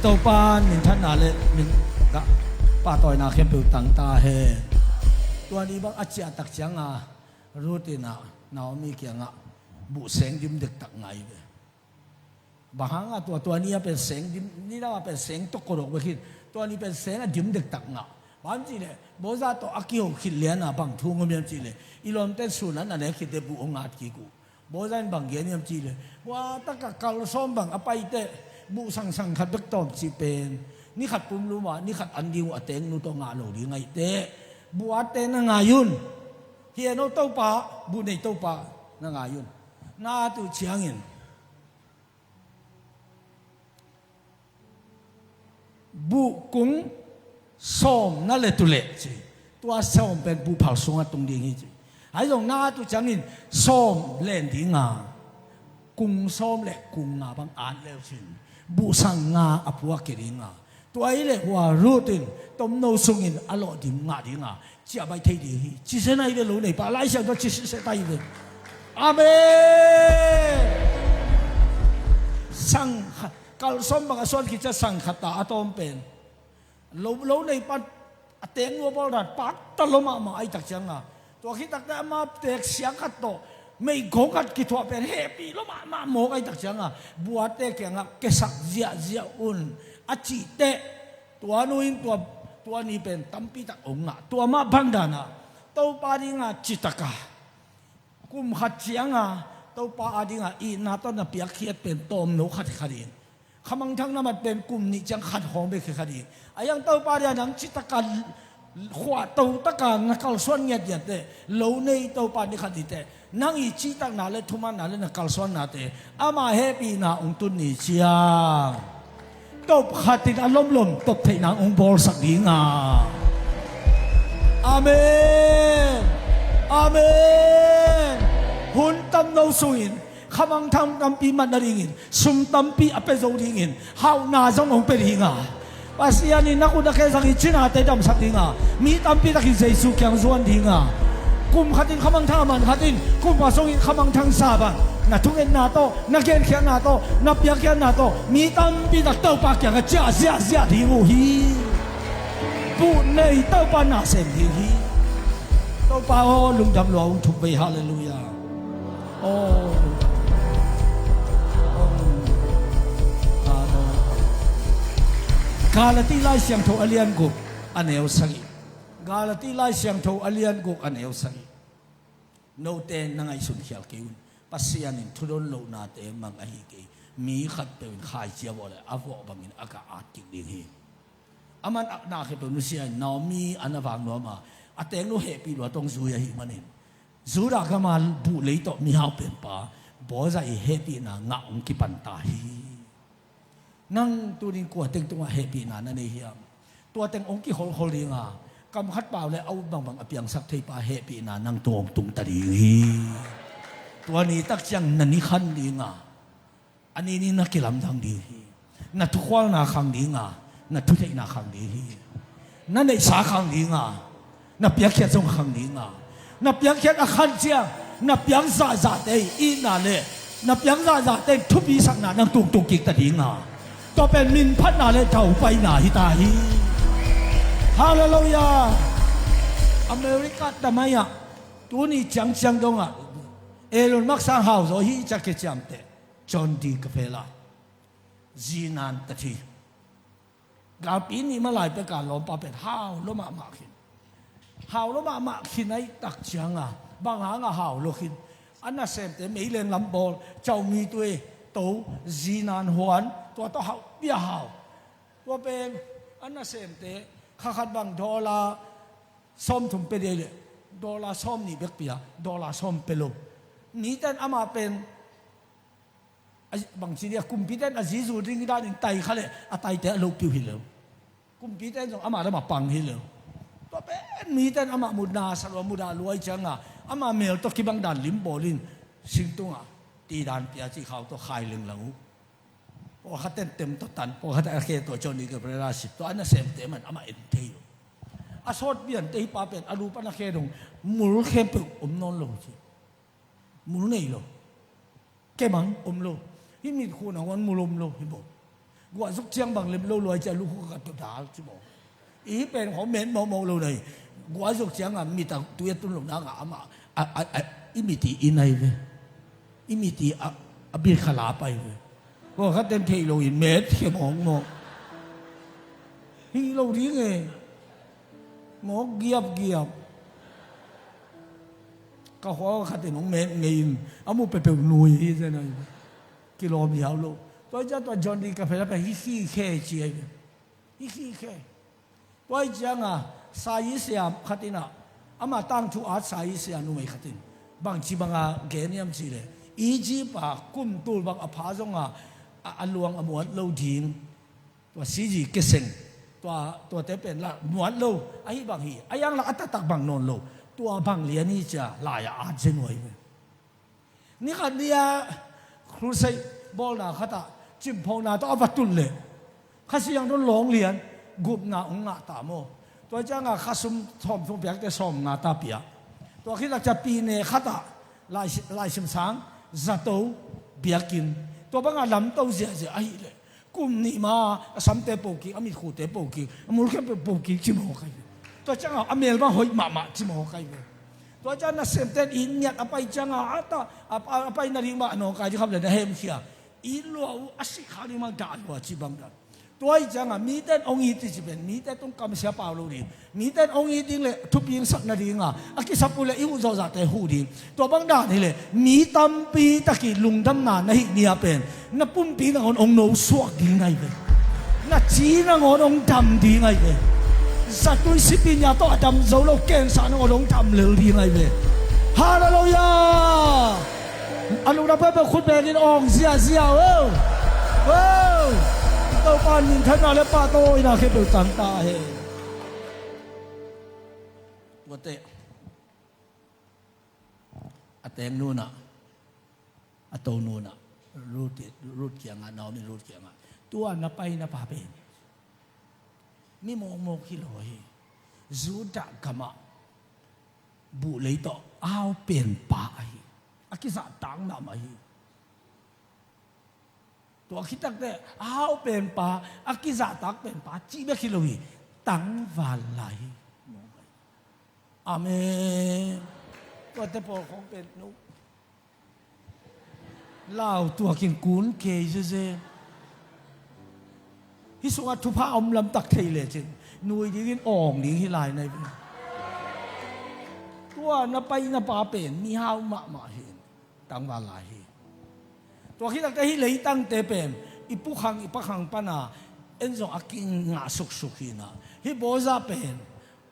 ตัวปานหนึ่งท่านนาเลหนึ่งกะป้าต่อยนาเข้มเปลือกต่างตาเฮตัวนี้บางอาจารย์ตักจังอ่ะรู้ตีน่ะน้ามีเกี่ยงอ่ะบุเสงดิมเด็กตักไงบางอ่ะตัวนี้เป็นเสียงนี่เราเป็นเสียงตกกระโดดไปคิดตัวนี้เป็นเสียงดิมเด็กตักงะบางทีเลยโบราณตัวอากิโอคิดเลี้ยนอ่ะบางทุ่งก็มีจีเลยอีลอมเต้สุนันนั่นเองคิดเดบุองอากิกูโบราณบางเงี้ยจีเลยว่าตั้งแต่การซ้อมบางอภัยเตบุสังขัดเด็กตอมจีเป็นนี่ขัดปุ่มรู้ว่านี่ขัดอันดิวอเตงนูตัวงาโหลดีไงเตบัวเตนงายุนเฮียโนเต้าป่าบุในเต้าป่างายุนน่าตัวเชียงยินบุกุงซ้อมนั่นแหละตัวเล็กจีตัวซ้อมเป็นบุเผาสงฆ์ตรงนี้จีไอ้ตรงหน้าตัวจังอินซ้อมเล่นดีงากุงซ้อมเล็กกุงงาบางอ่านแล้วจีบุสังงาอภัวกิริงาตัวไอ้เล็กว่ารูตินต้มโนสุงินอร่อยดีงาดีงาจะไปที่ดีจีเซนัยเดลูนี่ปะไล่เสียงก็จีเซตัยเดอาเมนสังกาลสมบังส่วนกิจสังขตาอตอมเป็นเราในปัดเตียงวัวบอลรัดปัดตลมาไอตักจังอ่ะตัวคิดตักได้มาเตะเสียงขัดโต ไม่โกกัดกิทัวเป็นเฮปีแล้วมาโมกไอ้ตักจังอ่ะบัวเตะแกงอ่ะเกสักเจียอุ่นอาจิเตะตัวนู้นตัวนี้เป็นตั้มปีตักองอ่ะตัวมาบังดานะตัวปาดิงอ่ะจิตกากุมขัดเจียงอ่ะตัวปาดิงอ่ะอีนาต้นน่ะเปียกเขียดเป็นต้มหนูขัดคดีขมังทั้งนั้นมันเป็นกลุ่มนี้จังขัดของไปคดีไอ้ยังตัวปาดิงนังจิตกาขวาตัวตะการนักการส่วนเงียบเตะโลในตัวปาดิคดีเตะนั่งอีจิตักนาเลทุมันนาเลนักการส่วนนาเตะอามาเฮปีนาองตุนนี่เชียงตบขัดติดอารมณ์ลมตบเทนางองบอลสักดีงาอาเมนอาเมนหุ่นตำโนสุอินขมังทำตำปีมันนาริงินสุมตำปีอเปโซดิงินฮาวนาจงองเป็นหิงาPasianin aku dah kesang Cina tedam saktinga, mi tampi tak Yesus yang zuan dinga, kum katin kamang taman katin, kum pasongin kamang tang saban, na tungin nato, na kian kian nato, na piak kian nato, mi tampi tak tau pak yang cia dingu hi, bu nei tau pa na sen hi, tau pa oh lung dam luang tuk bay haleluya, oh. Galati lai siang tho alian guk aneu sangi Galati lai siang tho alian guk aneu sangi no te nangai sun khial keun pasianin thudon lo na te mang ahi ke mi khat pe khai chia bo le avo bangin aka at ki ding hi aman na khe pe nusia no mi anawang no ma ateng no he pi lo tong zu ya hi manin zu ra ka ma bu le to mi hao pen pa bo za i he pi na nga ong ki pan ta hiนั่งตัวนี้กลัวเต็งตัวเฮปีนานั่นเองตัวเต็งองค์กี่ฮอลลิงกำคัดเปล่าเลยเอาบางอภิยังสักทีป่าเฮปีนานั่งตัวองตุงตะดีตัวนี้ตักจังนันนี่ขันดีอันนี้นี่นักกิลำทางดีนักทุกวันนาขังดีนักทุกที่นาขังดีนั่นในสาขังดีนักเปียกเขียดทรงขังดีนักเปียกเขียดขันเจียนักเปียกซาเตยอีนาเล่นักเปียกซาเตยทุบปีสักนานั่งตุงกิกตะดีก็เป็นมินพัฒนาและเท่าไปหนาฮิตาฮีฮาเลลูยาอเมริกาทำไมตัวนี้จังตรงเอลอนมักสังหาวโซฮีจะเกจามเตจอนดีกาเฟล่าจีนันตะทีกาปีนี้มาหลายประการล้อมปาเป็นฮาวล้มมาขินฮาวล้มมาขินไอ้ตักจังบางหางฮาวโลขินอันนั้นเสพแต่ไม่เล่นลำบอลเจ้ามีตัวโตจีนันหวนตัวต่อเขาเบี้ยเขาตัวเป็นอันนั้นเสมเตะข้าขัดบังดอลลาร์ส้มถุงเปเดเลยดอลลาร์ส้มนี่เบียกเปียดอลลาร์ส้มเปโลนี่แต่อามาเป็นบางทีเนี่ยกุมพีเต้นอาจีสูดิ้งได้หนึ่งไตเขาเลยไตเตะลูกปิวหิเลวกุมพีเต้นอามาแล้วมาปังหิเลวตัวเป็นนี่แต่อามามุดนาสลวมุดารวยจังอามาเมลตัวกิบังดันลิมโบลินสิงตุงตีดานเปียจีเขาตัวขายเรื่องหลังพอเขาเต็มตัวตันพอเขาแต่เคตัวจนี่กับเวลาสิบตัวอันนั้นเสมเต็มมันอามาเอ็นเทียอาสดเบียนเตยปาเป็นอรูปนักเคดงมูลเข้มเปิกนอนลงสิมูลนี่ลงแกมังลงที่มีคนเอาวันมูลลงที่บอกว่าสุกเชียงบางเล็บลอยจะลูกกับตัวดาใช่บอกอีเป็นของเหม็นมองเลยว่าสุกเชียงมีแต่ตัวตุนลงน้ำอามาอีมีตีอินไอเวอีมีตีอบิขลาไปเว้ยก็เขาเต็มที่เราอินเมตเขียมองที่เราทิ้งงอเกียบก็ขอเขาเต็มของเมตเงินเอามุไปเป็นหน่วยที่ไหนกิโลเมตรโลตัวเจ้าตัวจอนดีกับเพื่อนไปฮิแค่เจียฮิแค่ตัวเจ้าสายเสียมขัดนะอามาตั้งทุอาสายเสียนุ่มขัดนะบางทีบางเกณฑ์ยามสิเลยอีจีปากุมตูบางอภาษงอลวงอมวดโลดินตัวซีจีเกษงตัวเตเป็นละมวดโลไอ้บางฮีไอ้ยังละอัตตักบางนนโลตัวบางเลียนี่จะลายอาจจะหน่วยนี่ขันเนี่ยครูใส่บอลนาขัดจิมพงนาต้องเอาประตูเลยข้าศึกยังต้องหลงเรียนกุบนาองงาตามโมตัวเจ้าข้าซุ่มทอมเปียกแต่ซ้อมงาตาเปียตัวคิดว่าจะปีเนขัดลายชิมสังจะโตเบียกินตัวบางลำโตเสียไอ้เลยกุมนี่มาสัมเตปกิอามิคูเตปกิมูลแค่ปกิจิมโหกันตัวเจ้าอเมริกาหอยมาจิมโหกัน ตัวจันน่ะเซมเต็นอินเนี่ยอภัยจังอาตาอภัยนาริมาโนกายที่คำเลยนะเฮมเชียอิลัวอาศิขาริมาด่าว่าจีบังดันตัวจังอ่ะมีแต่องค์อิติจิเป็นมีแต่ต้องกำเสียเปล่าลูดิมีแต่องค์อิติเลยทุบยิงสักนาริงอ่ะอากิสับปุเลยอิวโซซาแต่หูดิตัวบังดานี่เลยมีตัมปีตะกี้ลุงดำนาในเนี่ยเป็นนับปุ่มปีนังองค์โนสวกดีไงเป็นนับจีนังองค์ดำดีไงเป็นสัตว์ตัวสิบินยาตัวดำโซโลเกนสานองค์ดำเหลือดีไงเป็นฮาเลลูยาอันนู้นเราเป็นคนแบบนี้องเสียเว้าตัวปานินท่านอะไรป้าโตอินาเคเป็นตันตาเฮวัดเตะอัตเองนู่นน่ะอัตโตนู่นน่ะรูดเกียงอ่ะน้องมีรูดเกียงอ่ะตัวนับไปนับพาเป็นมีโมกิโลเฮจูดากามะบุเลยต่อเอาเป็นป่าเฮอากิสะตังนามาเฮตัวคิดตั้งแต่เอาเป็นป่าอากิสะตักเป็นป่าจีเบกิโลเฮตังวาลายอาเมนก็แต่พอของเป็นนุเล่าตัวกินกุนเกยเจฮิสุกัทุพาอมลำตักเทเลยจริงนุยดิ้นอ่องดิ้งฮิลายในตัวนับไปนับปาเป็นมีฮาวมาเห็นตังวาลายตัวคิดตั้งแต่ฮิเลยตั้งแต่เป็นอีปุขังปนาเอ็นส่งอากินงาสุกหินะฮิโบซาเป็น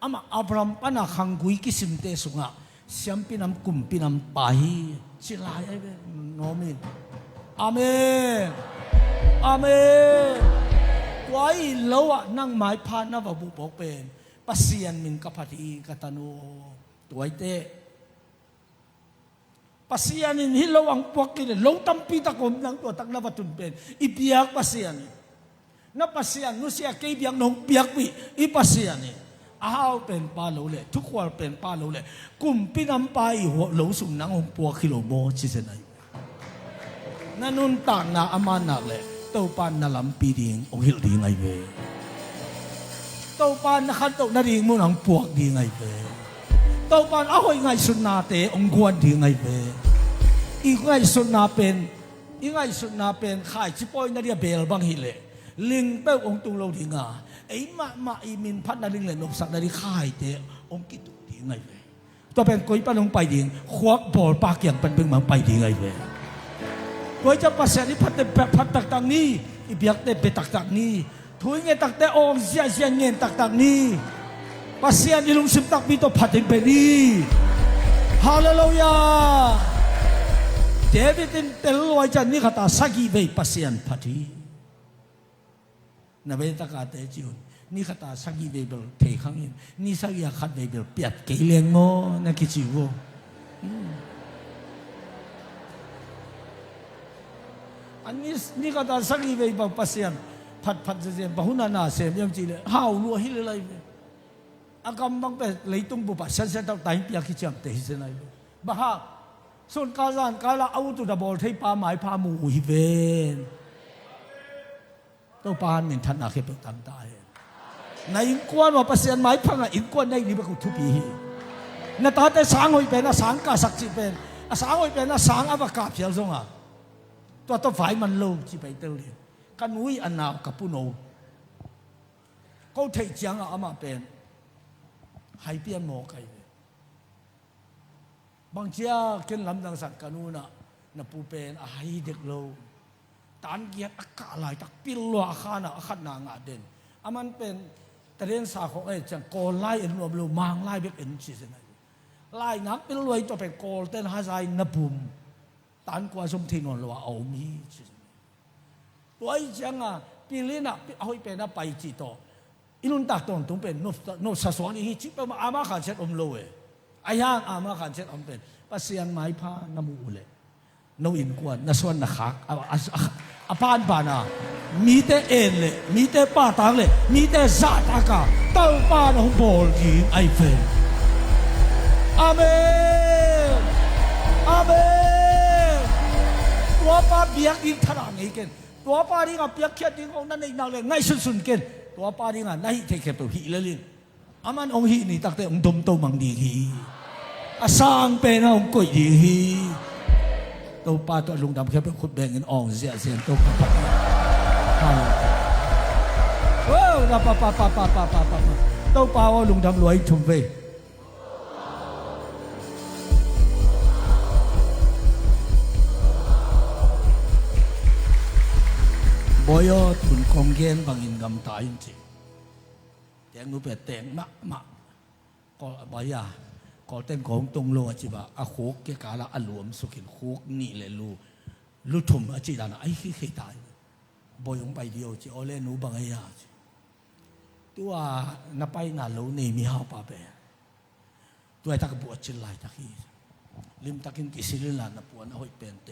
อามาอับรามปนาขังกุยกิสิมเตสุงะเสียมปินำกุมปินำไปสิลายเป็นโนมินอาเมนอาเมนไว้แล้วอ่ะนั่งหมายพานะว่าบุปผเป็นปัสยันมินกับพัทีกัตโนตัวเตปัสยันนี่ระวังพวกนี้ลงตั้มปีตะกมนั่งตัวตักนับตุนเป็นอีเปียกปัสยันนับปัสยันนุเสียเกี่ยงนงเปียกปีอีปัสยันนี่อ้าวเป็นป้าโลเลยทุกคนเป็นป้าโลเลยกุมปีน้ำไปหัวโลสุนนังองปัวกิโลโมชิเซนัยนั่นนุ่นต่างนาอามานักเลยตัวปานนาลำปีดิ่งองหิลดิ่งไงเว้ตัวปานนักขันตกนาดิ่งมุนังปวกดิ่งไงเว้ตัวปานเอาไงสุนนาเตองกวนดิ่งไงเว้อีกไงสุนนาเป็นข่ายชิปอยนาเดียเบลบางหิเลลิงเป้องตุงเราดิ่งอ่ะไอ้มาอีมินพัดนาดิ่งเลยนกสักนาดิ่งข่ายเตองกิตุดิ่งไงเว้ตัวเป็นกุยปานลงไปดิ่งควักบอลปากอย่างเป็นมันไปดิ่งไงเว้ตัวจะภาษาที่พัดตักตังนี้อีเบียกเตไปตักตังนี้ถุยเงี้ยตักเตองเสียเงี้ยตักตังนี้ภาษาที่ลุงสิบตักมีตัวพัดถึงไปนี้ฮาเลลูยาเดวิดเตลลอยจันนี่ขัดสักกี่ใบภาษาพัดที่นั่นเป็นตะการเตจิวนี่ขัดสักกี่ใบเบลเทขังยินนี่สักกี่ขัดใบเบลเปียกเกลียงโง่นั่นคือจิวอันนี้ก็ตาสักอีเวบปัสยันพัดเสียงบ่หุนานาเสียงยังจีเลยฮาวลัวฮิเลไลอากำบังเป็นเลยตุ้งบุปผาเส้นต้องตายเปียกขี้จำเตะเส้นไลบ้าส่วนกาลานกาลาเอาตัวดับบอลที่ปาหมายพามูฮิเวนตัวปานเหมือนทันอาเคปตันตายในอินกวนว่าปัสยันหมายพังอ่ะอินกวนได้ดีมากกว่าทุบีในตาแต่สางหอยเป็นสางกาสักจีเป็นสางหอยเป็นสางอวกาศเพียงส่งอ่ะตัวฝ่ายมันโลจีไปเตอเลยกันวุ้ยอันนาวกับปุโนเขาเทียงอามาเป็นให้เปลี่ยนหมอไก่บางเจ้าเกินลำดังสักกันนู้นน่ะปูเป็นให้เด็กโลตานเกียรอากาศไหลตักปิลลัวอาคารอาคารนางอาเด่นมันเป็นแต่เรื่องสาของจังโกลไล่เอ็นรวมโลมังไล่เบ็กเอ็นชีสนะไล่นักปิลลัวจะเป็นโกลเต้นฮาไซนับบุมตานกว่าสมทีนนท์ว่าเอามีตัวไอ้จังอ่ะปีนี้น่ะเอาไปเป็นไปจีโตอินุนตักตรงตรงเป็นโนสะสวนอีจิปมาอามาขันเช็ดอมโลเอไอ้ย่างอามาขันเช็ดอมเป็นปัสยันไม้ผ้าน้ำมูเลยโนอินกวนน่ะส่วนนักขักอาปานปานามีแต่เอ็นเลยมีแต่ป้าตังเลยมีแต่ซาตากาเต้าป้าน้องบอลยิงไอเฟนอาเมนอาเมนตัวป้าเบียกยิงทนายไงกันตัวป้าที่กับเบียกเขียดยิงของนั่นเองนั่งเลยง่ายสุดๆกันตัวป้าที่งานไหนเทเก็บตัวหีเลยลินอามันองหีนี่ตักแต่องดมโตมังดีหี อาสางเป็นเอากุยดีตัวป้าตัวลุงดำแค่เป็นคนแบ่งเงินอ่องเสียเสียตัวป้าว้าวป้าตัวป้าว่าลุงดำรวยทุ่มไปบอยทุนคงเกณฑ์บางอินกำตายจริงแต่งนูเป็ดแต่งมะก็บอยก็แต่งของตรงโลจิบะอาโคกเกกาละอารวมสุขินโคกนี่เลยลูทุ่มอจิดานะไอ้ขี้ขี้ตายบอยงไปเดียวจิโอเลนูบางอยางตัวนับไปน่าลูนี่มีหาป่าเปตัวไอ้ตะกบวชจิลายตะกี้ลิมตะกินกิสิลิลานับวันเอาไปเป็นเต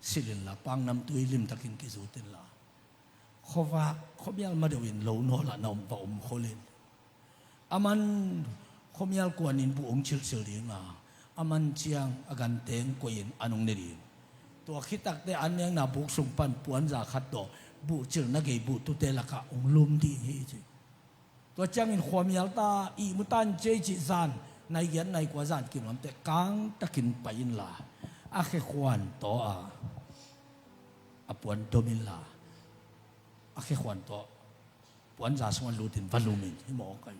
สิลินละปังน้ำตุยลิมตะกินกิจูตินละเขาว่าเขาไม่เอามาเดี๋ยวเห็นโลนหัวละนมปอมเขาเล่นอามันเขาไม่เอากวนอินบุองชิลเลียงอ่ะอามันเชียงอาการเต็งกวนอันงเดียตัวคิดตักแต่อันยังน่าบุกส่งปันปวนจากขัดต่อบุจิลนักเก็บบุตุเตละกะองลุมดีเฮจิตัวจังอินความยาวตาอีมุตันเจจิซานในเย็นในกว่าซานกินลำแต่กางตะกินไปอินลาอาเคควันต่ออาปวนโดมินลาอาเคควันต่อปวนจากสวรรค์ลูตินวันลูมินที่หมอกัน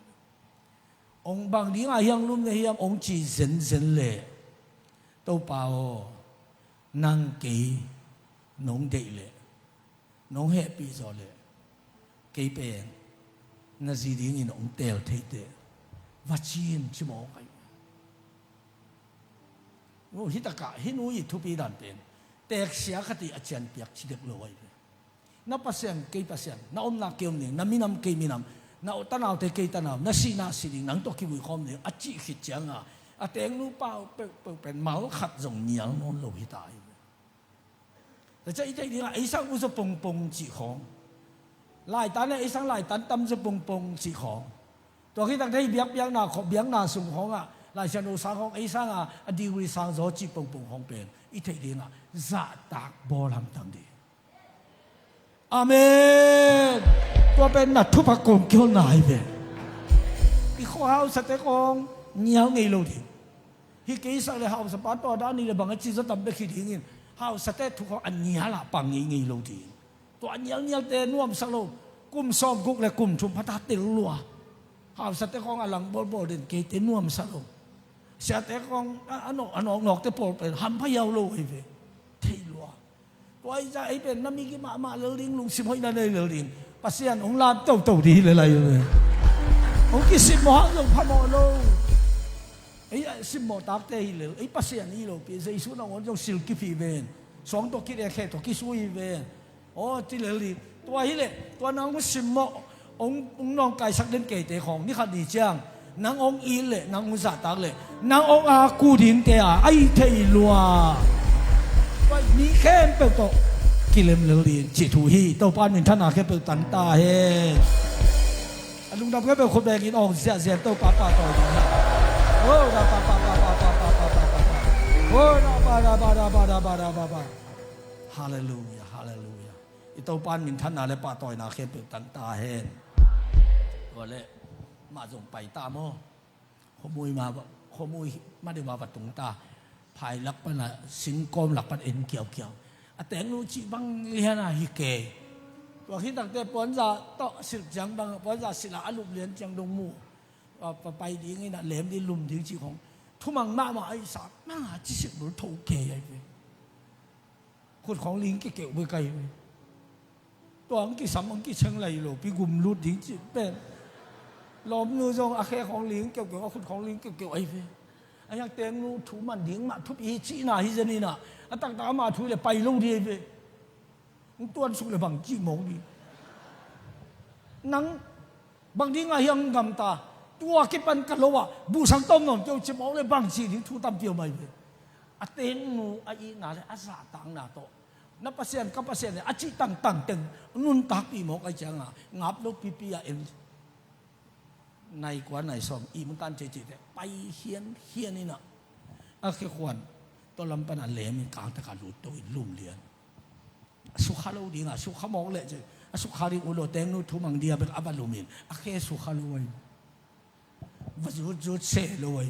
องบางดีอายังลุมในยังองจีเซนเล่ตัวเปล่านั่งกีน้องเดย์เล่น้องแฮปปี้จอเล่กีเป็นนาซีดิ้งอินองเตลเทเตวัชินที่หมอกันโอ้ฮิตากะฮินุยทุปีดันเป็นแต่เสียคติอาจารย์เปียกชิเด็กลอยนับเปอร์เซ็นต์กี่เปอร์เซ็นต์นับนักเกี่ยวเนี่ยนับมีน้ำกี่มีน้ำนับตั้งเอาแต่กี่ตั้งเอานับสีดิ้งนังตัวกี่วิคอมเนี่ยอาจิขิดจังอ่ะอาแต่งนูเปล่าเป็นเมาขัดส่งเหนียงนอนโลหิตายแต่จะอีใจดีละไอ้สังอุสปงจีของลายตันเนี่ยไอ้สังลายตันตั้มจะปงจีของตัวที่ตั้งใจเบียงหน้าสุ่มของอ่ะลายชนุสังของไอ้สังอ่ะดีวิสังโซจีปงของเป็นอีใจดีละจะตักบอลำตั้งดีอาเมนตัวเป็นนัดทุบกงเกี่ยวหน่ายเป็นอีข้อหาสเต็กของเหนียวไงลูดิฮิกิสังเลยหาสปาร์ตด้านนี้เลยบางทีจะทำได้ขี้ดิ้งหาสเต็กทุกคนอันเหนียวละปังไงลูดิตัวอันเหนียวเตนวมสโลกุมซ้อมกุกและกุมชุมพัฒติลัวหาสเต็กของอลังบอลเด่นเกตนวมสโลเสียแต่ของอันนอกแต่ปอเป็นหันพยาวโลยเป็นที่ลัวตัวไอ้ใจเป็นน้ำมีกี่มาเลิงลุงสิบห้อยนั่นเลยเลิงปัสยานองลาเต่าดีเลยองกิสิบหม้อลงพมอโลไอ้สิบหม้อตักเตยเลยไอ้ปัสยานนี่โลเป็นใจสุนัขวันจงสิลกิฟีเวนสองตัวกิเลสแค่ตัวกิสุยเวนโอ้ที่เลิงตัวไอ้เลยตัวน้องสิบหม้อองน้องไก่สักเดินเกยเตะของนี่ขัดดีจังนางองอีเลยนางอุตสาตักเลยนางองอากูดินเตะไอ้เทยลัวว่ามีแค่เปิดโตกิเลมเลียนจิตุฮีตัวป้านเป็นท่านอาแค่เปิดตันตาเฮลุงดำก็เป็นคนแบกินออกเสียตัวป้าต่อโอ้ดาป้าโอ้ดาป้าฮาเลลูยาอีตัวป้านเป็นท่านอาและป้าต่อยนาแค่เปิดตันตาเฮก็เลยมาส่งไปตามขโมยมาได้มาปัดตุงตาภายหลักปัญหาสิงกอมหลักปัญเอ็นเกี่ยวแต่งนู้จีบังเลียนะฮิเกตัวที่ตั้งแต่ปอนจะต่อสิบจังบังปอนจะศิลาอลุเลียนจังดงมูไปดีงี้นะแหลมดีลุ่มถึงจีของทุมังมาไอ้สามมาจีสิบหรือถูกเกยไปคนของลิงเกี่ยวไปไกลตัวอังกฤษอังกฤษเชิงไรหรอพี่กุมรูดลิงจีเป็นลมนูจงอาแค่ของลิงเกี่ยวกับคนของลิงเกี่ยวไอ้เว้ยไอ้ยังเต็งนูถูมันลิงมาทุบอีจีน่าฮิจนี่น่ะตั้งแต่มาถูเลยไปลงดีเว้ยตัวสุกเลยบางจีมองดีนังบางทีไงยังกำตาตัวคิดเป็นกันแล้วว่าบูสังต้มนนเจ้าจะมองเลยบางจีถึงถูตั้มเดียวไม่เว้ยเต็งนูไอ้น่าเลยอาสาตังน่าโตนับเปอร์เซ็นต์กับเปอร์เซ็นต์เนี่ยอาชีตั้งเต็งนุ่นตักปีมองไอ้จังงับลูกปีเอ็นในกว่าในสองอีมันตันเจจิแต่ไปเฮียนนี่นะอาเคควรตัวลำปนันเหลมกลางตะการรูตัวลุ่มเลียนสุขาลูดีนะสุขามองเลยจะสุขาดีอุโลเตงนูทุมังเดียเป็นอับลูมินอาเคสุขาลูไว้วัจุดเสลไว้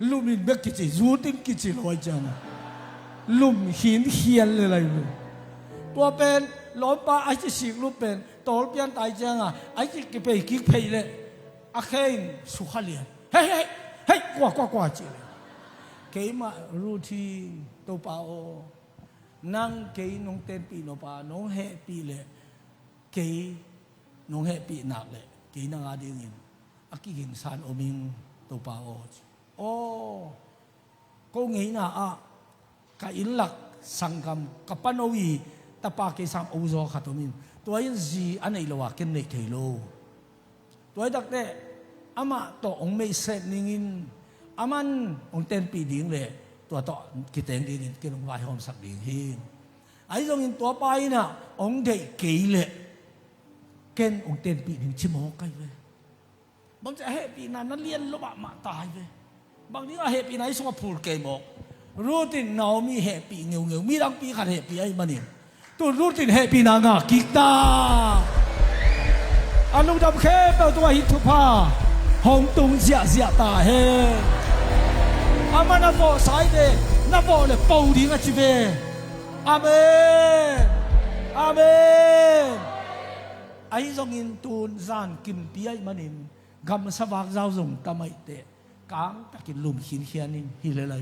ลุมเบกกิจิรูตินกิจิลอยจังลุมหินเฮียนเลยเลยตัวเป็นล้อมปลาไอ้ที่สิกรูปเป็นตัวเปลี่ยนตายจังอ่ะไอ้ที่กิไปกิเพยเลยอาเคงสุขเลียนเฮ้ยเฮ้ยกว่าจีเลยเกยมารูทีตัวปลาโอนั่งเกยน้องเต้นปีโนปลาน้องเฮปีเลยเกยน้องเฮปีหนักเลยเกยนางอาดิงินอากิหิงสานโอมิงตัวปลาโอก็งี้นะอ่ะกอินหลักสังคมกับปนวีตะปาเกสังโอโซขัดตัวมินตัวยันจีอันไหนละวะกินในเทโลตัวดักเดอามาตัวองไม่เสร็จนิ่งอามันองเต้นปีดิ้งเลยตัวต่อกิเตงดิ้งกินองวายหอมสักดิ้งหินไอ้ตรงนี้ตัวไปน่ะองเด็กเกยเลยเกินองเต้นปีดิ้งชิโมกกันเลยบางจะเฮปีนั้นเรียนลบมาตายเลยบางทีก็เฮปีไหนสมพูดเกยหมกรูตินน้ามีเฮปีเงี้ยวมีรังปีขัดเฮปีไอ้มันนี่ตัวรูตินเฮปีนางากิตาอันนู้นจำแค่เป็นตัวฮิตุพาหงตุงเสียตาเฮอามันนับโบสายเดนับโบเลยปูดิ้งอ่ะจีเบอาเมนไอ้ทรงอินตูนซานกิมปีไอ้มันนี่กำสวักเจ้าทรงทำไมเตะกางตะกินลุมหินเขียนนี่ฮิเลไล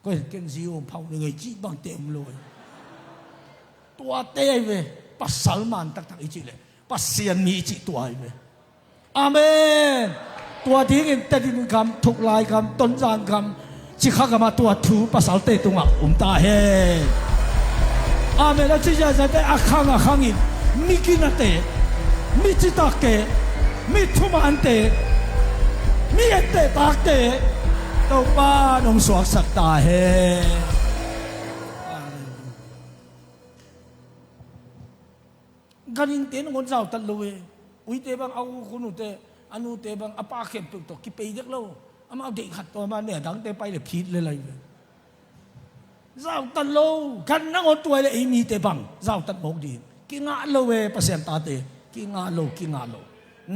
ก็เก่งสิโอมเผาเลยจีบังเต็มเลยตัวเต้เว้ปัสสาวมันตักอีจีเลยปัสเซียนมีจีตัวไอ้เว้อาเมนตัวที่เงินแต่ดินคำทุกลายคำต้นจานคำจิข้าก็มาตัวถูปัสสาวเตตุงอ่ะตาเฮอาเมนแล้วจีจะได้อาคังอินมิกินาเตมิจิตาเกมิทุมันเตมิเอเตตาเตตัวป้าน้องสวกสักตาเฮกันอินเตียนคนเจ้าตัดเลยอุ้ยเตบังเอาคนนู้นเตอนุเตบังอาปาเข็มตุกตกกิไปเด็กเราอามาเอาเด็กขัดตัวมาเนี่ยดังเตไปเลยพีดเลยเจ้าตัดโลกันนั่งเอาตัวเลยไอ้มีเตบังเจ้าตัดหมกดีกิงาโลเวเปอร์เซ็นต์ตาเตกิงาโล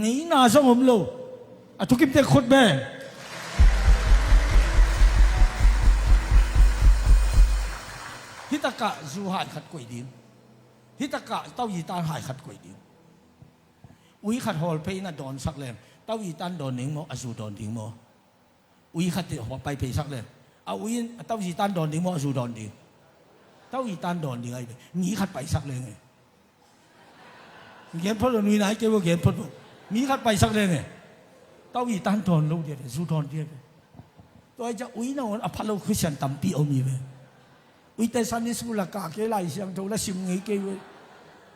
นี่น่าสงบโลอะทุกกิมเตขุดแบฮิตากะจูหายขัดกวยดินฮิตากะเต้ายีตานหายขัดกวยดินอุ้ยขัดหอลเพย์น่ะโดนสักแรงเต้ายีตานโดนหนิงโมอสูโดนหนิงโมอุ้ยขัดเตะหัวไปเพย์สักแรงเอาอุ้ยเต้ายีตานโดนหนิงโมอสูโดนหนิงเต้ายีตานโดนหนิงไอ้หนีขัดไปสักแรงไงเขียนพลนุยไหนเกี่ยวกับเขียนพลมีขัดไปสักแรงไงเต้ายีตานโดนลูกเดียวสูโดนเดียวตัวไอ้เจ้าอุ้ยน่ะอภัลโลคริสเตียนตั้มปีเอามีเว้วิเตสันนิสกุลกาเกลัยเสียงโทและสิมงี้เกย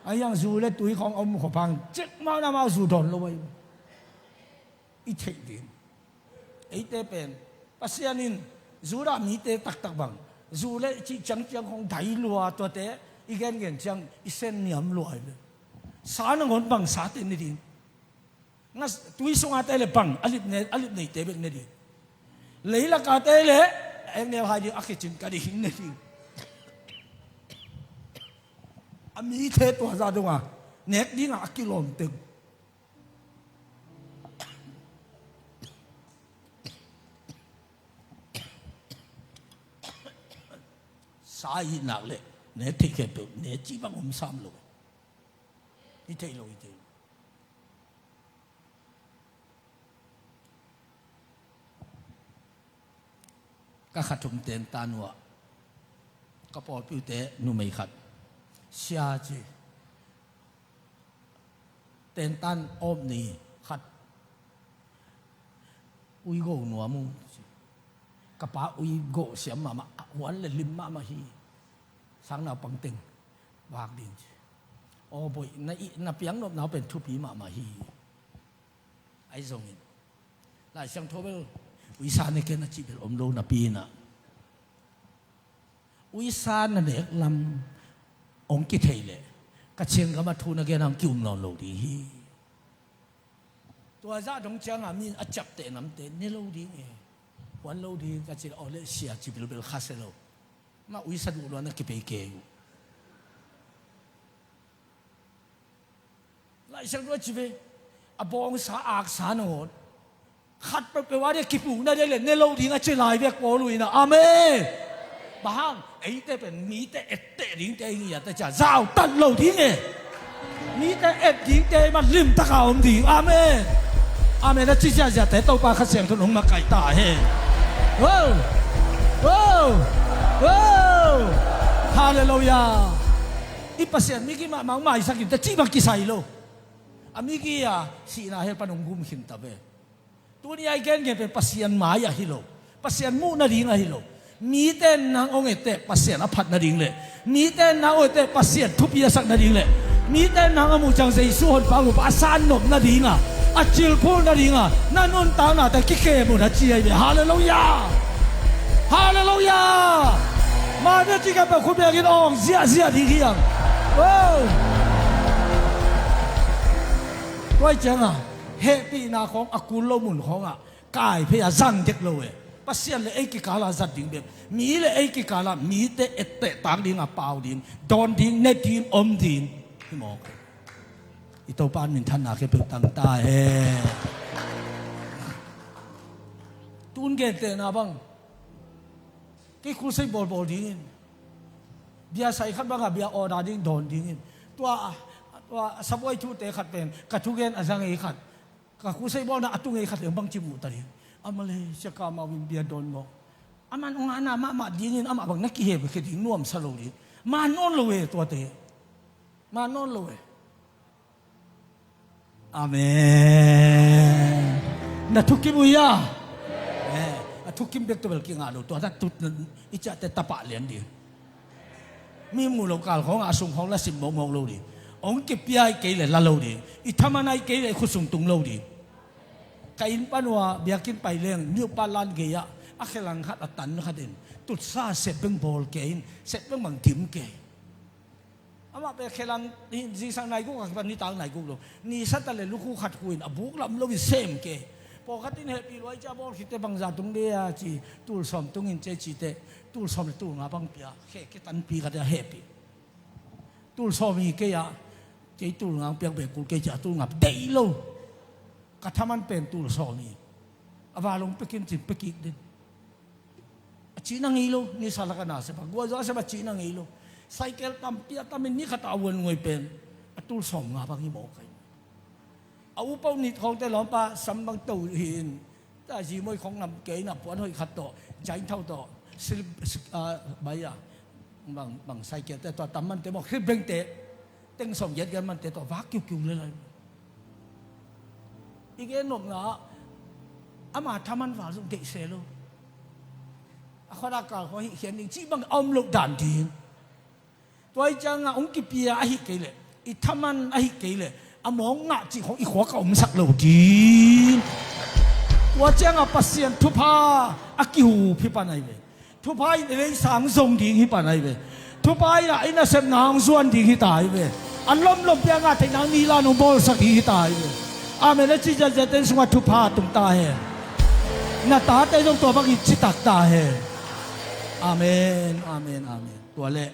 ไอ้ยังสูและตุยของอมขพังเจ็กมาหน้ามาสูดอนลงไปอีเทดินไอ้เตเป็นปัสยานินสูรามีเตตักบังสูและจีจังของไทยลัวตัวเตอีเกนจังอีเส้นยำลัวเลยสารนงบังสาเตนิดินงั้นตุยสงอาเตเลบังอลิบเนเตเบกเนดินเลยละกาเตเลเอ็งเนี่ยหายดิอักจินกันดิหินเนดินอามีเทตัวซาดุงอ่ะเน็กดิ้งอ่ะกิโลมตึงสายหนักเลยเน็กที่เก็บเน็กจีบังอมซ้ำเลยอีเทโลอีเทก็ขัดทุมเต็นตานัวก็ปอดผิวเตะนุ่มไม่ขัด下去เต็นตันอมนี่ขัดอุยโกหนัวมุกระป๋าอุยโกเสียมาวันเลยลิมมาฮีสังนาปังติงวากดินโอ้บ่อยน่าเปียงนบหนาวเป็นทุบีมาฮีไอ้ทรงนี้หลายเสียงโทเบลวิสานในเกณฑ์จีเบลอมโลนาปีน่ะวิสานนั่นเด็กลำองกิเทเลก็เชียงก็มาทูนักเรียนกิวมนอนโลดีตัวจ้าตรงจังอามีอัจฉริยะน้ำเตนี่โลดีเองวันโลดีก็จะเอาเลเซียจิบิลเบลคาเซโลมาวิสันอุลวนักกิเปเกยหลายเสียงว่าจีเบอบองสาอักษาโนด ขัดไปว่าเรียกกิปูนั่นเลยในโลกที่งั้นจะลายเรียกโปลุยนะอาเมนบางไอ้แต่เป็นมีแต่เอ็ดแต่ดิ้งแต่เงี้ยแต่จะเจ้าตัดโลกที่ไงมีแต่เอ็ดดิ้งแต่มันลืมตะเขาผมดิ้งอาเมนอาเมนแล้วที่จะแต่ตัวปลาขัดเสียงทุนหงมาไก่ตาเฮ้ว้าวว้าวว้าวฮาเลลูยาอีปัสเซียนมิกี้มามังไม่สักกินแต่จีบักกิไซโลอามิกี้อ่ะสีน่าเฮปนงกุมขินตะเบตัวนี้ไอ้แกนเป็นปัสเซียนหมายฮิโลปัสเซียนมูนาดิงฮิโลมีแต่นางองเอเตปัสเซียนอภัทนาดิงเลยมีแต่นางองเอเตปัสเซียนทุบยาสักนาดิงเลยมีแต่นางอมูจังเซสุฮอนฟังอุปอาสานนบนาดิงอ่ะอาจิลพูนาดิงอ่ะนั่นนุ่นตาหน้าแต่กิเคมุนาจีไอเบฮาเลลูยาฮาเลลูยามาเนี่ยที่กับคุณเบียกินองเสียดีที่ยังว้าวไว้จังอ่ะเฮปีนาของอากุลโลมุนของอ่ะกายพยาจังเด็กเลยปัสเซียนเลยไอ้กิกาลาจัดดิ้งเด็กมีเลยไอ้กิกาลามีแต่เอเตต่างดิ้งอ่ะเปล่าดิ้งดอนดิ้งเนดิ้งอมดิ้งที่มองอีตัวปานมินทันนาแค่เปิดตั้งตาเฮตุนเกตเตนะบังที่คุณใช้บอลดิ้งเบียใส่ขัดบังอ่ะเบียออดาดิ้งดอนดิ้งตัวสับไว้ทุเตะขัดเป็นกระทุกเงินอาจารย์ไอ้ขัดก็คุณใช้บอลนะอัตุงไอ้ขัดเรื่องบางจิมุตรีอามาเลยเชื่อกามาวินเบียดอนบอกอามันองค์อามาดิ้งอามาบังนักกีฬาคือดิ้งน่วมสโลดีมานอนเลยตัวเตะมานอนเลยอาเมนนัทุกิบุยาทุกิมเด็กตัวเบลกิ้งอาลูตัวนั้นตุดอิจฉาแต่ตะปะเลียนดีมีมูลกาลของอาสุงของละ10 โมงโลดีองค์เก็บยาเกลี่ยละโลดีอิทำมันไอเกลี่ยขุสุงตุงโลดีไก่ปันว่าเบียกินไปเลี้ยงนิ้วปลาลันเกียอักขลังขัดตันขัดเด่นตุดซาเสร็จเป็นบอลเกย์เสร็จเป็นบังถิ่มเกย์อามาเป็นขลังนี่จีสังไหนกูกับปันนี่ต่างไหนกูรู้นี่สัตว์ทะเลลูกคู่ขัดคุยนะบุกลำโลวิเซมเกย์พอขัดที่เนี่ยปีร้อยจ้าบอลคิดแต่บางจากตรงเดียจีตูลสอมตรงอินเจจีเตตูลสอมตูลงาบังเปียเฮตันปีกันจะเฮปีตูลสอมีเกียเจตูลงาเปียเบกูเกียตูลงาเดย์โลกระทำมันเป็นตูลสอมีอาวาลงไปกินจิไปกินดิจีนังอีโลนี่สารกันนาเสปะกัวจ้าเสปะจีนังอีโลไซเคิลตั้มเปียตั้มมินี่ขัดอาวนงวยเป็นตูลสอมงาบังยี่โมกันเอาเป้านิดของแต่หลอมปลาสำบังตูหินแต่จีมวยของนำเกยนับปวนหอยขัดต่อใจเท่าต่อสิใบอ่ะบางไซเคิลแต่ตัวตั้มมันแต่บอกขึ้นเบ่งเตะเต็งสมเย็ดกันมันแต่ตัววักกิ้วๆเลยอีกเอ็นหนุ่มเนาะอามาทำมันว่าสุดเด็กเสลูเขาดักการเขาเขียนจริงจีบังอมลูกด่านดีตัวไอ้จังอ่ะองค์กิเปียอาฮิเกเลยอีทำมันอาฮิเกเลยอามองงะจีของอีหัวก็อมสักลูกดีตัวจังอ่ะปัสเซียนทุพาอากิวพิปานายเวทุพายในสังทรงดีพิปานายเวทุพายน่ะไอ้น่ะเสนางส่วนดีที่ตายเวอันล้มเปียงอ่ะที่นางนีลานุบอลสักดีที่ตายเวอาเมนจีจะเต้นสวัสดิ์ทุพาตุงตาเฮน่าตาเต้นตัวบักอิจิตักตาเฮอาเมนอาเมนอาเมนตัวเล่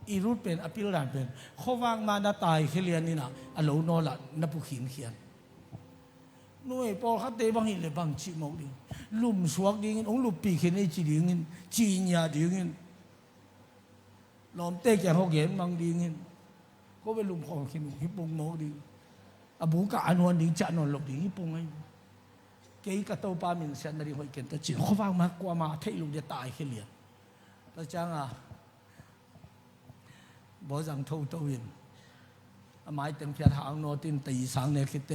อีรูดเป็นอภิรานเป็นข้อวางมาหน้าตายเขียนนี่นะอโลนอละนับผู้ขินเขียนนู่นพอเขาเตะบางหินเลยบางชิมเอาดิลุ่มสวกดิงินองลุ่มปีเขียนไอ้จีดิงินจีนยาดิงินล้อมเตะแกเขาเขียนบางดิงินก็เป็นลุ่มของขินฮิปงโมดิอบูกะอนวนดิจะนอนหลบดิฮิปงไงเกี่ยกับตัวปามินเซนนารีหอยเกินแต่จีข้อวางมากกว่ามาเทลุเดียตายเขียนแต่จังอ่ะบ่จังทูตัววินหมายถึงเพียรหางโนตินตีสังเนี่ยคิดเต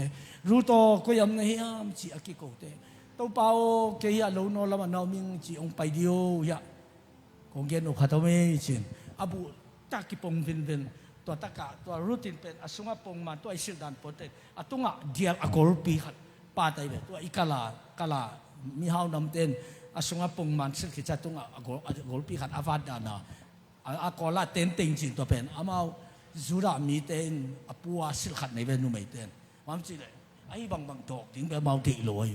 รู้ตัวก็ยังไม่ยามจีอากิโกเตตัวเปล่าเกี่ยลูโนละมันนอมิงจีองไปเดียวยะคงเกินอุคาโตเมจินอาบุจักกิปงวินวินตัวตะกะตัวรูตินเป็นอสุงะปงมันตัวไอซิลดันโปเตอตุงะเดียร์อกอลปีขัดปาไตเบตัวอีกาลามีฮาวนำเต็นอสุงะปงมันสิลกิจตุงะอกอลปีขัดอาวาดานาอากอลาเต็นติงจินตัวเป็นอามาจูรามีเต็นอปัวสิลขัดในเวนุไม่เต็นความจริงเลยไอ้บางดอกถึงแบบเมาตีลอย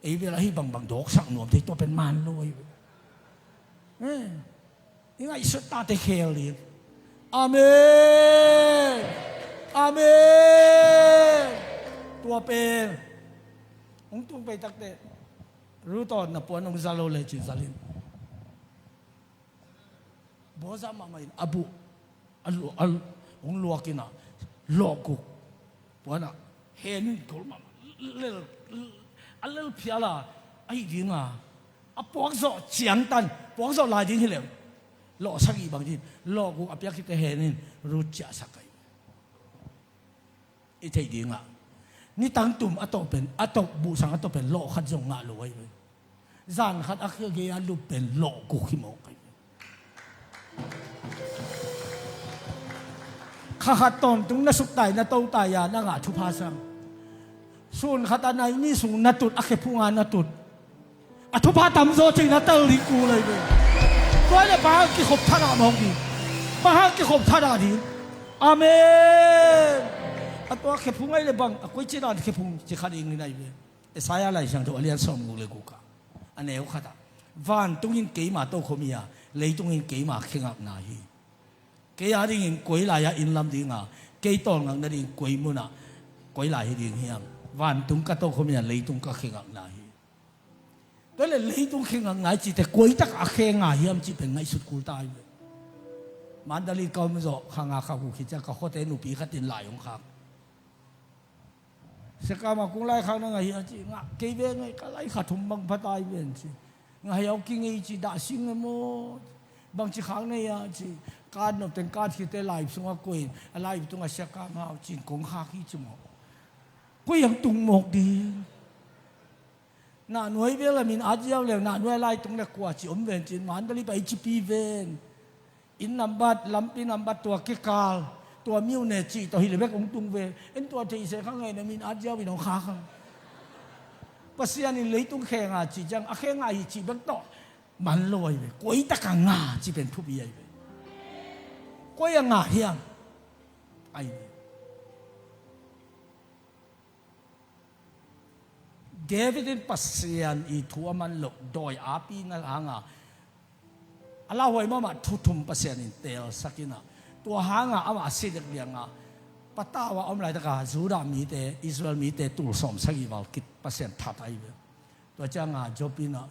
ไอ้เวลาไอ้บางดอกสั่งหน่วมที่ตัวเป็นมันลอยนี่ไงสุดตาเตะเคลีอาเมนอาเมนตัวเป็น องตุงไปตักเตรู้ตอนนับปวนองซาโลเลจิซาลินบอซามาไม่อบุองลัวกินะลอกุปวนะเฮนิกอลมาเลพิอาลาไอ้ดิงอ่ะปวกโซเจียงตันปวกโซลายดิงที่เหลวลอสักอีบางทีลอกุอภิยักษ์ที่เฮนินรู้จักสักไงไอ้ที่ดิงอ่ะนี่ตั้งตุ่มอัตโตเป็นอัตโตบูสังอัตโตเป็นโลขัดจงงาลอยเลยจานขัดอักเกียรูเป็นโลกุขิโมกข้าขัดตอนตรงนั้นสุดใจนั่นตัวตายานั่งอาทุพาสังส่วนขัดอันไหนนี่สูงนัดตุดอักเขพุงานนัดตุดอัทุพาตำโซจริงนัดเตอร์ลิกูเลยเลยตัวเนี่ยบ้ากี่ขบท่านามองดีบ้ากี่ขบท่านาดีอาเมนอัตัวเขพุงไอ้เลยบังกุยจีนอันเขพุงจะขัดเองนี่เลยไอ้สายอะไรช่างตัวเลี้ยงสมงูเลยกูกะอันนี้เขาขัดวันตรงนี้กี่มาโตขมีอ่ะเลยตรงนี้กี่มาเข่งอับนาฮีกี่อะไรเงี้ยกุยลายอินลำดิ่งอ่ะกี่ตอนงั้นนั่นเองกุยมุน่ะกุยลายดิ่งเฮียงวันตรงก็โตขมีอ่ะเลยตรงก็เข่งอับนาฮีแต่เลยตรงเข่งอับนาฮีแต่กุยตักเข่งอ่ะเฮียมจีเป็นไงสุดกูตายเลยมันดาลีก็ไม่รู้ข้างอาข้ากูคิดจะก็เขาแต่หนูปีขัดตินหลายองค์ข้าสกามากุ้งไล่ข้างนั่งไงจีงะเกี่ยวไงก็ไล่ขัดทุ่มบังพัดตายเป็นจีงะเอากิ้งไงจีด่าซิงเงมดบางจีข้างในอ่ะจีการนบเป็นการที่แต่ไล่ส่งกุยไล่ตรงสกามาจีกงข้าขี้จมูกก็ยังตุงหมกดีน่าหน่วยเวลามินอาจจะแล้วน่าหน่วยไล่ตรงเล็กกว่าจีอมเวนจีมันดาลีไปจีปีเวนอินนับบัดลำปีนับบัดตัวเกกาลตัวมิวเนจีตัวฮิเลเบกองตุงเวเอ็นตัวที่เสกข้างไงเนี่ยมินอาจจะวินองข้าข้างปัสยานิเลยตุงแข่งอาจีจังอาแข่งอาฮีจีบังโตมันลอยเวกุยตะกังอาจีเป็นผู้บีไอเวกุยยังอาเฮียงไอเดวิดปัสยานอีทัวมันหลบโดยอาปีนั่นหางาอาลาหวยมาทุ่มปัสยานิเตลสักินะตัวหางอามาสิเด็กเลี้ยงปะตาว่าอมไรตะกาจูดามีเตอิสราเอลมีเตตุลสมสักิวัลกิปัสยานทัดไอเวตัวจ้างจบินะ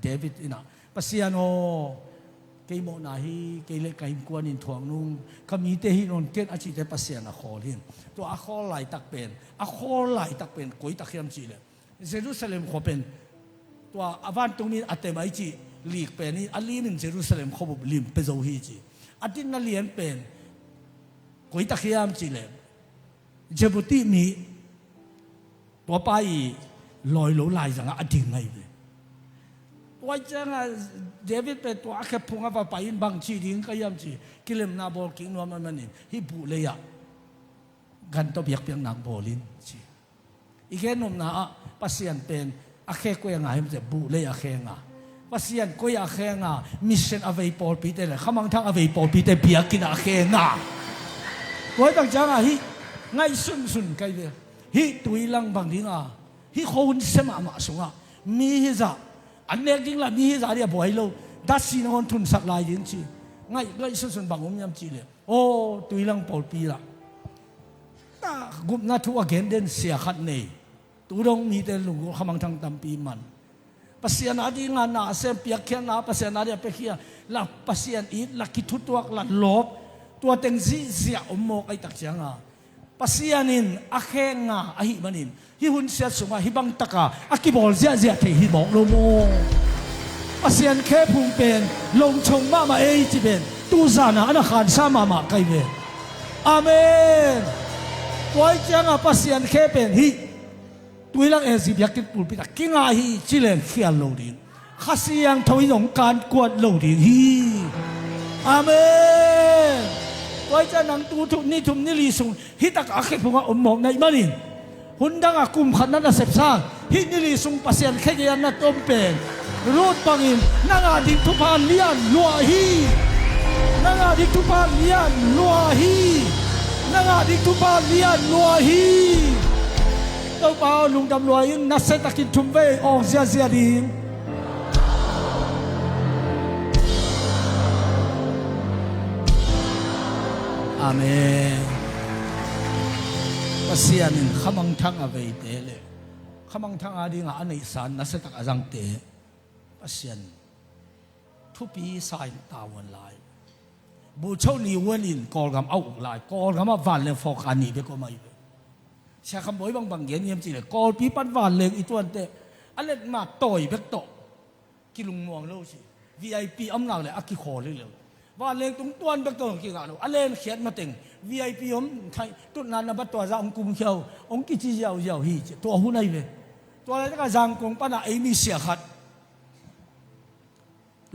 เดวิดอินะปัสยานโอเกยโมนาฮีเกยเล็กไก่กวนอินทวงนุ่งขมีเตหินนเกตอาจิเตปัสยานขอลินตัวอาขอไหลตักเป็นอาขอไหลตักเป็นกุยตักเขียมจีเลยเยรูซาเล็มขอเป็นตัวอาวันตรงนี้อัตเตมาจีลีกเป็นนี่อันนี้หนึ่งเยรูซาเล็มขอบุลิมเปโซฮีจีอันที่นั่นเลียนเป็นกุยตะเคียมจีเลยเจบุติมีตัวไปลอยหลลายจังอันที่ไงเลยตัวจังเดวิดเป็นตัวแค่พงว่าไปอินบางชีดิ้งก็ยามจีกิเลมนาบอลกินว่ามันนี่ฮิบุเลยอะกันตัวเบียกเบียงนางบอลินจีอีกแค่นมนะปัสยันเป็นอาแค่ก็ยังไงมันจะบุเลยอาแค่งาปัสยันก็ยังอาแค่งามิชชันอเวย์ปอลปีเตเลยขมังทั้งอเวย์ปอลปีเตเบียกินอาแค่งาตัวต่างจังฮิไงสุนกันเลยฮิตุยลังบางทีฮิคนเสมาสงมีฮิซาอันเล็กจริงละมีฮิซาเดียบ่อยโลดัชซีนคนทุนสักลายจริงจีไงสุนบางองค์ยำจีเลยโอ้ตุยลังปอลปีละกุมนาทุกเกณฑ์เด่นเสียขัดเนยตัวดงมีแต่ลุงขมังทางตำปีมันปัสยานาดีงานนาเซมเปียกเขียนนาปัสยานาเดียเปียกเขียนลักปัสยานอีลักกิทุตัวลักลบตัวเต็งซีเสียอมโมกไอตักเสียงปัสยานินอาแข่งอาหิบันินฮิหุนเสียสงฮิบังตะกาอากิบอลเสียเทฮิบอกโลโมปัสยานแค่พุงเป็นลงชงมาเอจิเป็นตูซานาอันขันซามาไกเวอาเมนตัวจังปัสยานแค่เป็นฮิตัวลังเอซิบยักษ์ปูปิตากิงอาฮีจิเลนเขียนโลดินข้าเสียงทวีงการกวดโลดินฮีอาเมนตัวจังนังตูทุนี่ทุมนิลิสุงฮิตักอาเคพุงอมมองในมันนินหุ่นดังอากุมขันนันเสพซาฮินิลิสุงปัสยันแค่ยันนัดต้มเป็นรูดปังอินนังอาดิทุพานเลียนลัวฮีนังอาดิทุพานเลียนลัวฮีนังอาดิทุพานเลียนลัวฮีตัวเปล่าลุงดำรวยนัดเซตกินทุ่มเวออกเสียดีอาเมนปัสยานินขมังทั้งอเวเตเล ขมังทางอาดีงาอันนี้สารนัสตักอาจังเตะปัสยันทุปีสายตาวันลายบูชานีวันอินกอลกำเอาอุกลายกอลกำมาวันเลยฟอกอันนี้ไปก็ไม่เชื่อคำบอกบางเย็นเยี่ยมจริงเลยกอลปีปันวันเลยอีตัวเตะอันเล็กมาต่อยเบกโตกิลุงมองเล่าสิ VIP อำนาจเลยอักขิโคเลยเลยว่าเล็กตรงตัวเบกโตกี่กันอันเล็กเขียนมาเต็ง VIP ผมไทยตุนานบัตตัวจะองกุมเขียวองกิจิเยาวฮีตัวหุ่นไอ้เว้ตัวอะไรก็จังกงปนะไอ้มีเสียขัด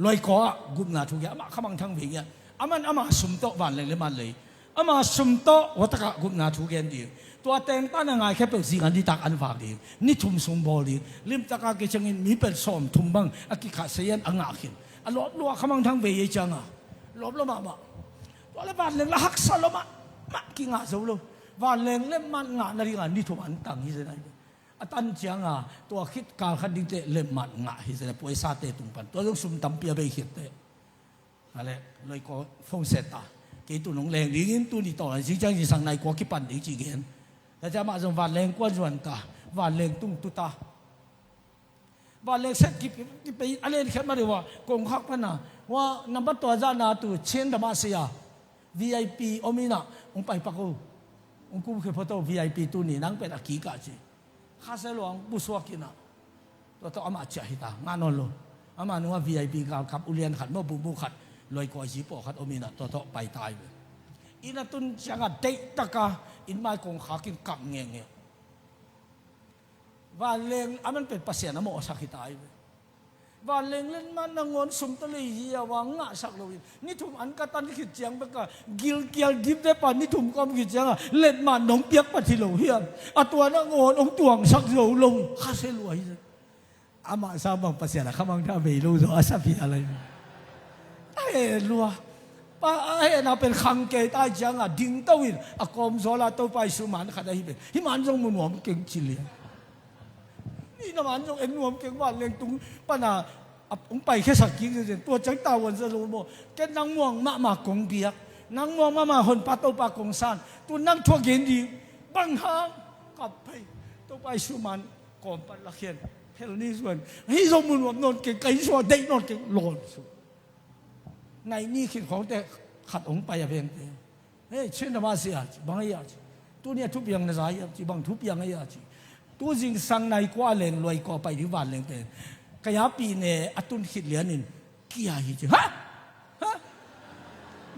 ลอยคอกุมนาทุกอย่างมาขมังทั้งเพียงอามันสมโตวันเลยเลยมันเลยอามาสมโตวัตกะกุมนาทุกอย่างดีตัวเต็งตั้งยังไงแค่เป็นสิ่งอันที่ตักอันฝากดีนี่ทุ่มสมบูรณ์ดีลิมตะกากิจงินมีเป็นสมทุ่มบังอากิขาเสียนอ่างอาขินอลบลัวขมังทั้งเวียจังอ่ะลบละมาตัวอะไรบ้านเล็งละหักสลมากิงาสูลูบ้านเล็งเล่มมันงานนาฬิกานี่ทุ่มอันตั้งฮิเซนัยตันจังอ่ะตัวคิดการขัดดิเตเล่มมันงาฮิเซนัยป่วยซาเตตุงปันตัวต้องสุ่มตั้มเปียไปคิดเตอะไรเลยก็ฟงเสตากี่ตัวน้องแรงดิ้งตัวนี้ต่อสิจังสิสังในกว่ากี่ปันดิ้งจีเกนแต่จะมาจงวันแรงกว่าจวนตาวันแรงตุ้งตุตาวันแรงเสร็จกี่ไปอะไรแค่มาดีว่ากงขักพันนะว่านับตัวจานาตัวเชนธรรมะเสีย VIP อมินะองไปปักกูองกูเคยพอตัว VIP ตัวนี้นั่งเป็นอากีกาจีข้าเสลวงบุษวกินะตัวอามาเจหิตางานนอนโลอามานึกว่า VIP กับอุเลียนขัดเมื่อบุขัดลอยกว่าจีปอขัดอมินะตัวไปตายเลยอินตุนจังกัดเตะตะกาอินไม่กงขากินกังเงี้ยวันเล็งมันเป็นภาษาหน้าโมสักที่ตายวันเล็งเล่นมันนางอนสมตลีเยาวังงะสักโลวินนี่ทุ่มอันกัตันขิดเจียงไปก็กิลเกียลดิบได้ป่ะนี่ทุ่มก็ขิดเจียงเล่นมันน้องเปียกปฏิโลเฮียตัวนางอนองตวงสักโลลงข้าเสลวยอามาสาบังภาษาละข้ามังท่าเบลูโซอาซาพิอะไรลัวป้าน่าเป็นขังเกต้าจังดิ่งตวินกอมโซลาตัวไปสุมันขัดได้ฮิมันจงมุนหัวเก่งจิเลียนี่น้ำมันจงเอ็นหัวเก่งว่าเลี้ยงตุงป้าน่ะองไปแค่สักกี่เดือนตัวจังตาวันจะรู้โมแกนั่งม่วงมากงเบียกนั่งม่วงมาหนปาตัวปากงซานตัวนั่งทั่วเย็นดีบังหางกับไปตัวไปสุมันก่อนปัดละเขียนเฮลนี่ส่วนฮิจงมุนหัวนนเก่งไก่ส่วนเด็กนนเก่งหล่นสุดในนี่คิดของแต่ขัดองไปอย่างเพียงแต่เฮ้ยเช่นธรรมะเสียบางอย่างตัวเนี้ยทุบยังนะสายจีบางทุบยังไงจีตัวจริงสังในกว่าเลงลอยก่อไปที่วันเลงแต่กายปีเนี่ยอตุนคิดเหลือนินกี่อาฮิจีฮะ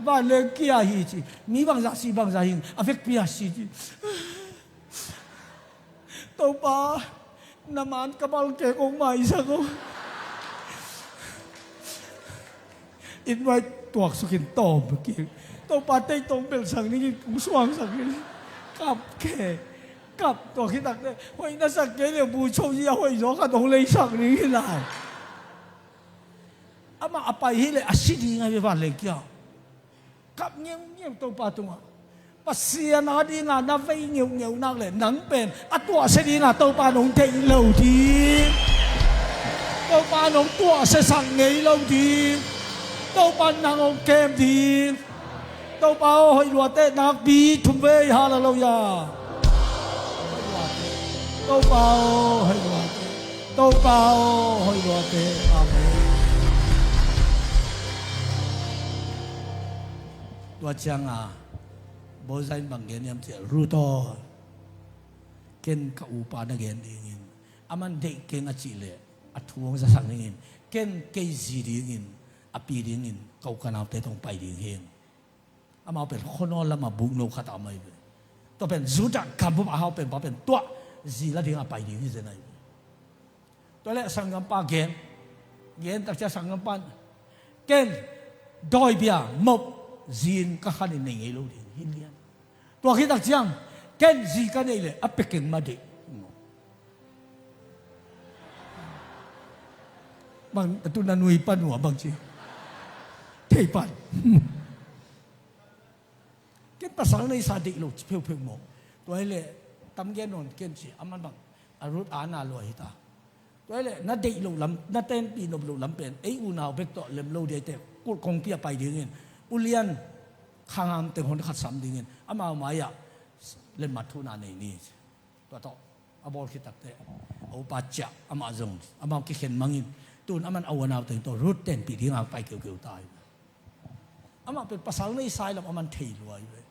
วันเลงกี่อาฮิจีมีบางสักสีบางสักหิงอเฟกปีอาชีจีตัวป้าน้ำมันกระบาลเก่งองใหม่สักอินไว้ตัวสุกินตอมเมื่อกี้ตัวปาเต้ตรงเป็นสังนี่กูสว่างสังนี่กับแค่กับตัวคิดตักเนี่ยเฮ้ยน่าสักเกลี่ยบูชาเยาเฮ้ยร้องกันตรงเลยสังนี่ได้อามาไปที่เลยอาชีพยังไงไปฟังเลยเกี่ยวกับเงี้ยตัวปาตัวปัสเซียนาดีงานน่าไปเงี้ยวนักเลยหนังเป็นตัวเสดีนาตัวปาหนงเทงเหล่าทีตัวปาหนงตัวเสสังเงี้ยเหล่าทีตัวปานนางองเกมดีตัวเปาให้รัวเตะนักบีทุ่มเวฮาลาโลยาตัวเปาให้รัวเตะตัวเปาให้รัวเตะอาเมนตัวจังอ่ะโบไซน์บางเงี้ยมเสียรู้ต่อเก่งกับอุปาณเงี้ยดีเงี้ยอามันเด็กเก่งอาชีพเลยอัฐวงจะสั่งเงี้ยเก่งเกยจีดีเงี้ยอปีดิ้งอินเขาขนาดแต่ต้องไปดิ้งเฮงอามาเป็นคนนอนแล้วมาบุกโนขัดอาไม่เป็นตัวเป็นจุดจักคำพูดอาเขาเป็นตัวจีละดิ้งอาไปดิ้งที่ไหนตัวเล็กสังกัมปาเกนตักจะสังกัมปันเกนดอยเบียมบจีนก็ขันในเงี้ยลูกดิ้งฮินเลียนตัวคิดตักจังเกนจีกันนี่เลยอเปกเก่งมาดิบางตัวนันนุยปันหัวบางทีเทปันเก็บภาษาในสาดิโลเพียวๆหมดตัวเล่ตำเกนนนเกนจีอามันบังอารุตอานาลอยตาตัวเล่นัดเด็กโลลำนัดเต้นปีนบโลลำเป็นไอ้อุณาเบกต่อเล็มโลเดียเตกูคงเปียไปดิ้งเงินอุเลียนข้างเต็งคนขัดซ้ำดิ้งเงินอามาหมายอะเล่มมัดทุนาในนี่ตัวต่ออาบอลคิดตักเต โอปาจะอามาจงอามาคิดเห็นมังอินตูนอามันเอาวันเอาถึงตัวรูดเต้นปีที่งาไปเกี่ยวตายอามาเป็นภาษาในสายแล้วอามันเทลอยเลย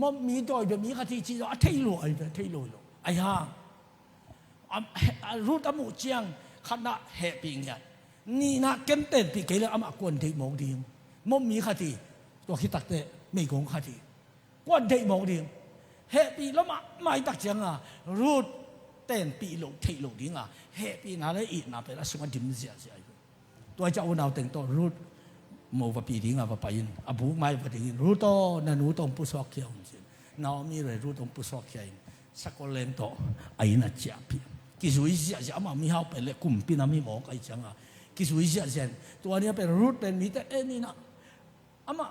มั่งมีดอยแบบมีกะทิจีเทลอยเลยเทลอยเลยไอ้ห่ารูดอามุเจียงขณะแห่ปีเนี่ยนี่นะเก็นเต้นปีเกี่ยวอามากวนเทมองดีมั่งมีกะทิตัวคิดตักเตะไม่กงกะทิกวนเทมองดีแห่ปีแล้วมาไม่ตักเจียงอ่ะรูดเต้นปีโลเทโลดิ้งอ่ะแห่ปีน่าเลยอีน่าเป็นอะไรสมัยดิมเสียตัวเจ้าเอาแต่งตัวรูดโมวปีดิ้งอ่ะไปยินอาบุกไม่ไปดิ้งรูดโตนั่นรูดตรงปุสอกเขียวน้ามีเลยรูดตรงปุสอกเขียวสักคนเล่นโตไอ้น่าเจ็บปีกิสุอิเสียอามามีเขาไปเลยกลุ่มปีน่ามีหมอกไอ้จังอ่ะกิสุอิเสียเช่นตัวนี้เป็นรูดเป็นมีแต่เอ็นี่นะอามา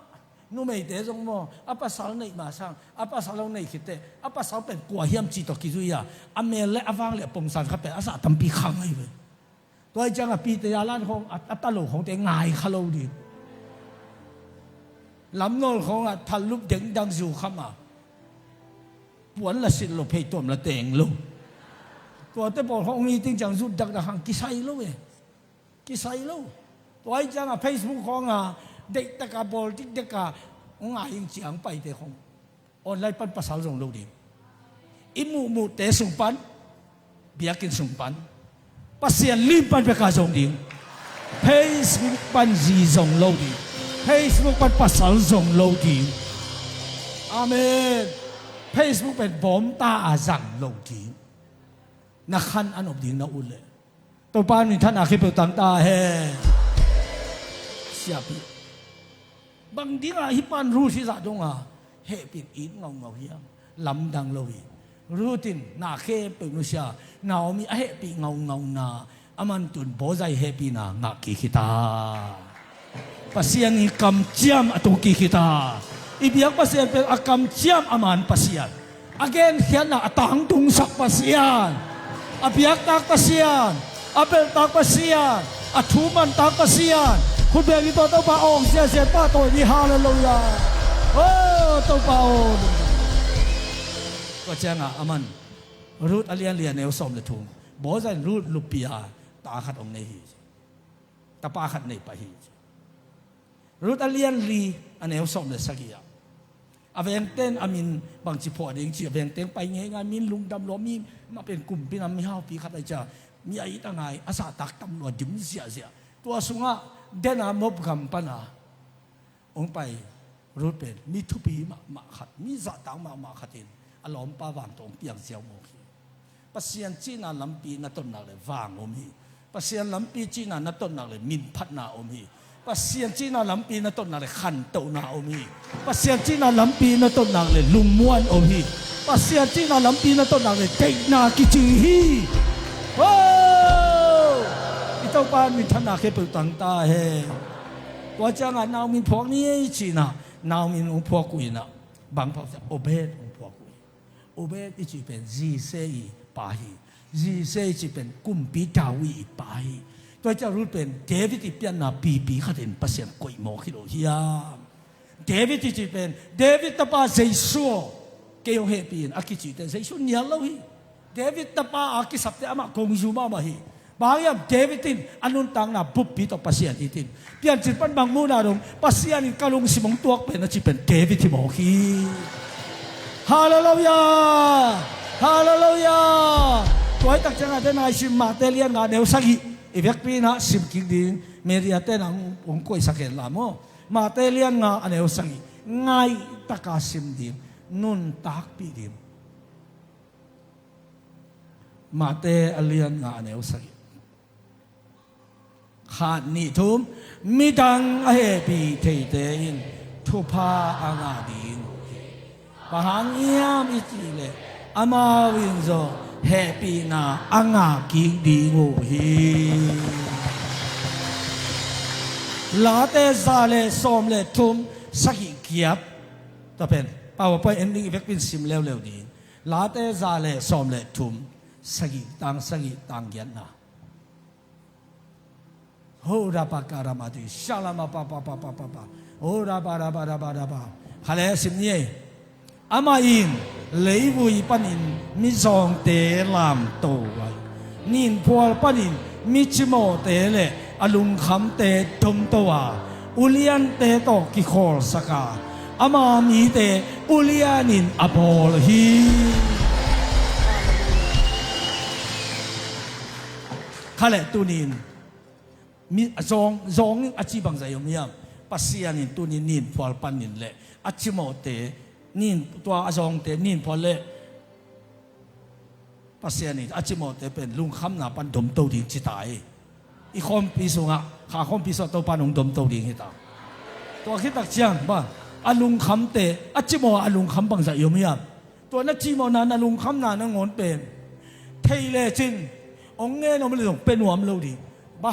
นู่นไม่เดี๋ยวจงมองอาปัสสาวในมาสั่งอาปัสสาวในคิดเตะอาปัสสาวเป็นกลัวเหี้ยมจีตกิจุยาอาเมลและอาฟังเลยปงสันเขาเป็นอาสาทำปีขังไอ้เว้ยตัวจังอ่ะปีเตยาล้านของอัตโลของเตง่ายขลุ่ยลำโนนของอ่ะทันลุกเด้งดังสู่ขมาปวนละสิลเพย์ตัวมันละเตงลุตัวเตบอกของมีติ้งจังสุดดักดังกิไซลุเว้ยกิไซลุตัวจังอ่ะเฟซบุ๊กของอ่ะเด็กตะกาบอลที่เด็กกาง่ายจริงไปเด็กของออนไลน์ปันภาษาส่งเราดีอิมูเตส่งปันเบียกินส่งปันภาษาลิมปันประกาศส่งดีเฟซบุ๊กปันจีส่งเราดีเฟซบุ๊กปันภาษาส่งเราดีอาเมนเฟซบุ๊กเป็นบอมตาอาจังเราดีนักขันอันอบดีน่าอุ่นเลยตัวป้านี่ท่านอาคิดเป็นต่างตาเฮเสียบีบางทีอ่ะฮิปันรู้ที่จะตรงอ่ะเฮปิดอินเงาเฮียงลำดังเลยรู้ตินนาเคเป็นมุษยานาอมีเฮปิเงานาอามันตุนโบใจเฮปินางักกิคิตาปัสยานีกำเจียมอตุกิคิตาอีเบียกปัสยานเป็นอากำเจียมอามันปัสยานอเกนเขียนน่ะตังตุงสักปัสยานอเบียกตักปัสยานอเบลตักปัสยานอทูมันตักปัสยานคุณเบียร์ตัวเต้าป่าองเสียเสียป้าตัวนี้ฮาเลลูยาโอ้ตัวป่าองก็เจ้าอ่ะอามันรูดอเลียนเลียนเอวสมเลยทุ่งบอกว่ารูดลุปียาตาขัดองในหีตาป้าขัดในไปหีรูดอเลียนลีอันเอวสมเลยสักอย่างอาเวงเต้นอามินบางจีพอเด้งจีอาเวงเต้นไปไงงานมินลุงดำล้อมีมาเป็นกลุ่มพี่น้ำมีห้าปีขัดไอจ่ามีไอ้ตั้งไงอาสาตักตำรวจจิ้มเสียตัวสุงะเดนามบกำปนาองไปรูดเป็นมีทุปีมาขัดมีจัดตังมาขัดินอารมณ์ป้าวางตรงเปียงเสียวโมกีปัสยันจีน่าลำปีนัดต้นนักเลยวางอมีปัสยันลำปีจีน่านัดต้นนักเลยมินพัดนาอมีปัสยันจีน่าลำปีนัดต้นนักเลยขันโตนาอมีปัสยันจีน่าลำปีนัดต้นนักเลยลุงม้วนอมีปัสยันจีน่าลำปีนัดต้นนักเลยเตนากิจิฮีโอ้เจ้าป้ามีท่านอาเคปุตังตาเฮตัวจังอ่ะนาวมีพวกนี้จีน่ะนาวมีองพวกกุยน่ะบางพวกจะโอเบตองพวกกุยโอเบตที่จีเป็นจีเซอีปาฮีจีเซจีเป็นกุมปีดาวีปาฮีตัวจะรู้เป็นเดวิดที่เป็นน่ะปีขัดเห็นปัสยันกุยโมคิโลฮิยาเดวิดที่จีเป็นเดวิดตาป้าเซซัวเกี่ยวเฮปีนอากิจีเป็นเซซัวเนี่ยเราฮีเดวิดตาป้าอากิสับเตอามาคงยูมาฮีบางอย่างเดวิดินอันนุนตังน่ะบุบปีต่อปัสยานิตินเปลี่ยนจิตปันบางมูนาดงปัสยานิกาลงสิมงตัวเป็นน่ะจิเป็นเดวิดที่โมกีฮาเลลูยาฮาเลลูยาตัวไอ้ตักจังอาเดนายสิมาเตเลียนงานเนวสักิอีเวกปีน่ะสิมกิงดินเมียเตนังองค์กุยสักเกลลามอมาเตเลียนงานเนวสักิง่ายตักสิมดินนุนตักปีดินมาเตเลียนงานเนวสักิขาดนิทุมมิดังเฮปีเทเตนทุพาอางาดินปะหังยามอิจิเลอามาวินโซเฮปีนาอางากิดีโงฮีลาเตซาเลสอมเลทุมสักิเกียบต่อเป็นป่าวไปเอ็นดิ้งเวกเป็นซิมเลวดีลาเตซาเลสอมเลทุมสักิตังเกียนนาโหราปาการามาดิชาลามาปาโหราบาฮาเลสิมนี่อามาอินเลยวุยปันินมิซองเตลามโตไว นินพัวปนินมิจิโมเตเลอลุงคำเตดมตัวอุเลียนเตโตกิโคลสกาอามามีเตอุเลียนินอโปลฮีข้าแหละตุนินมีซองอาชีบังใจยมยามปัสยานินตุนินนินพอลปันนินเละอาชีโมเตนินตัวซองเตนินพอเละปัสยานินอาชีโมเตเป็นลุงคำนาปันดมโตดิ่งจิตายอีคอมปีสุงะขาคอมปีสุโตปันองดมโตดิ่งฮิตาตัวคิดตักเชียงบ้าอาลุงคำเตอาชีโมอาลุงคำบังใจยมยามตัวนักจีโมนั้นอาลุงคำนานังงอนเป็นเทเลจินองเงินเราไม่ได้ส่งเป็นหัวมันเราดีบ้า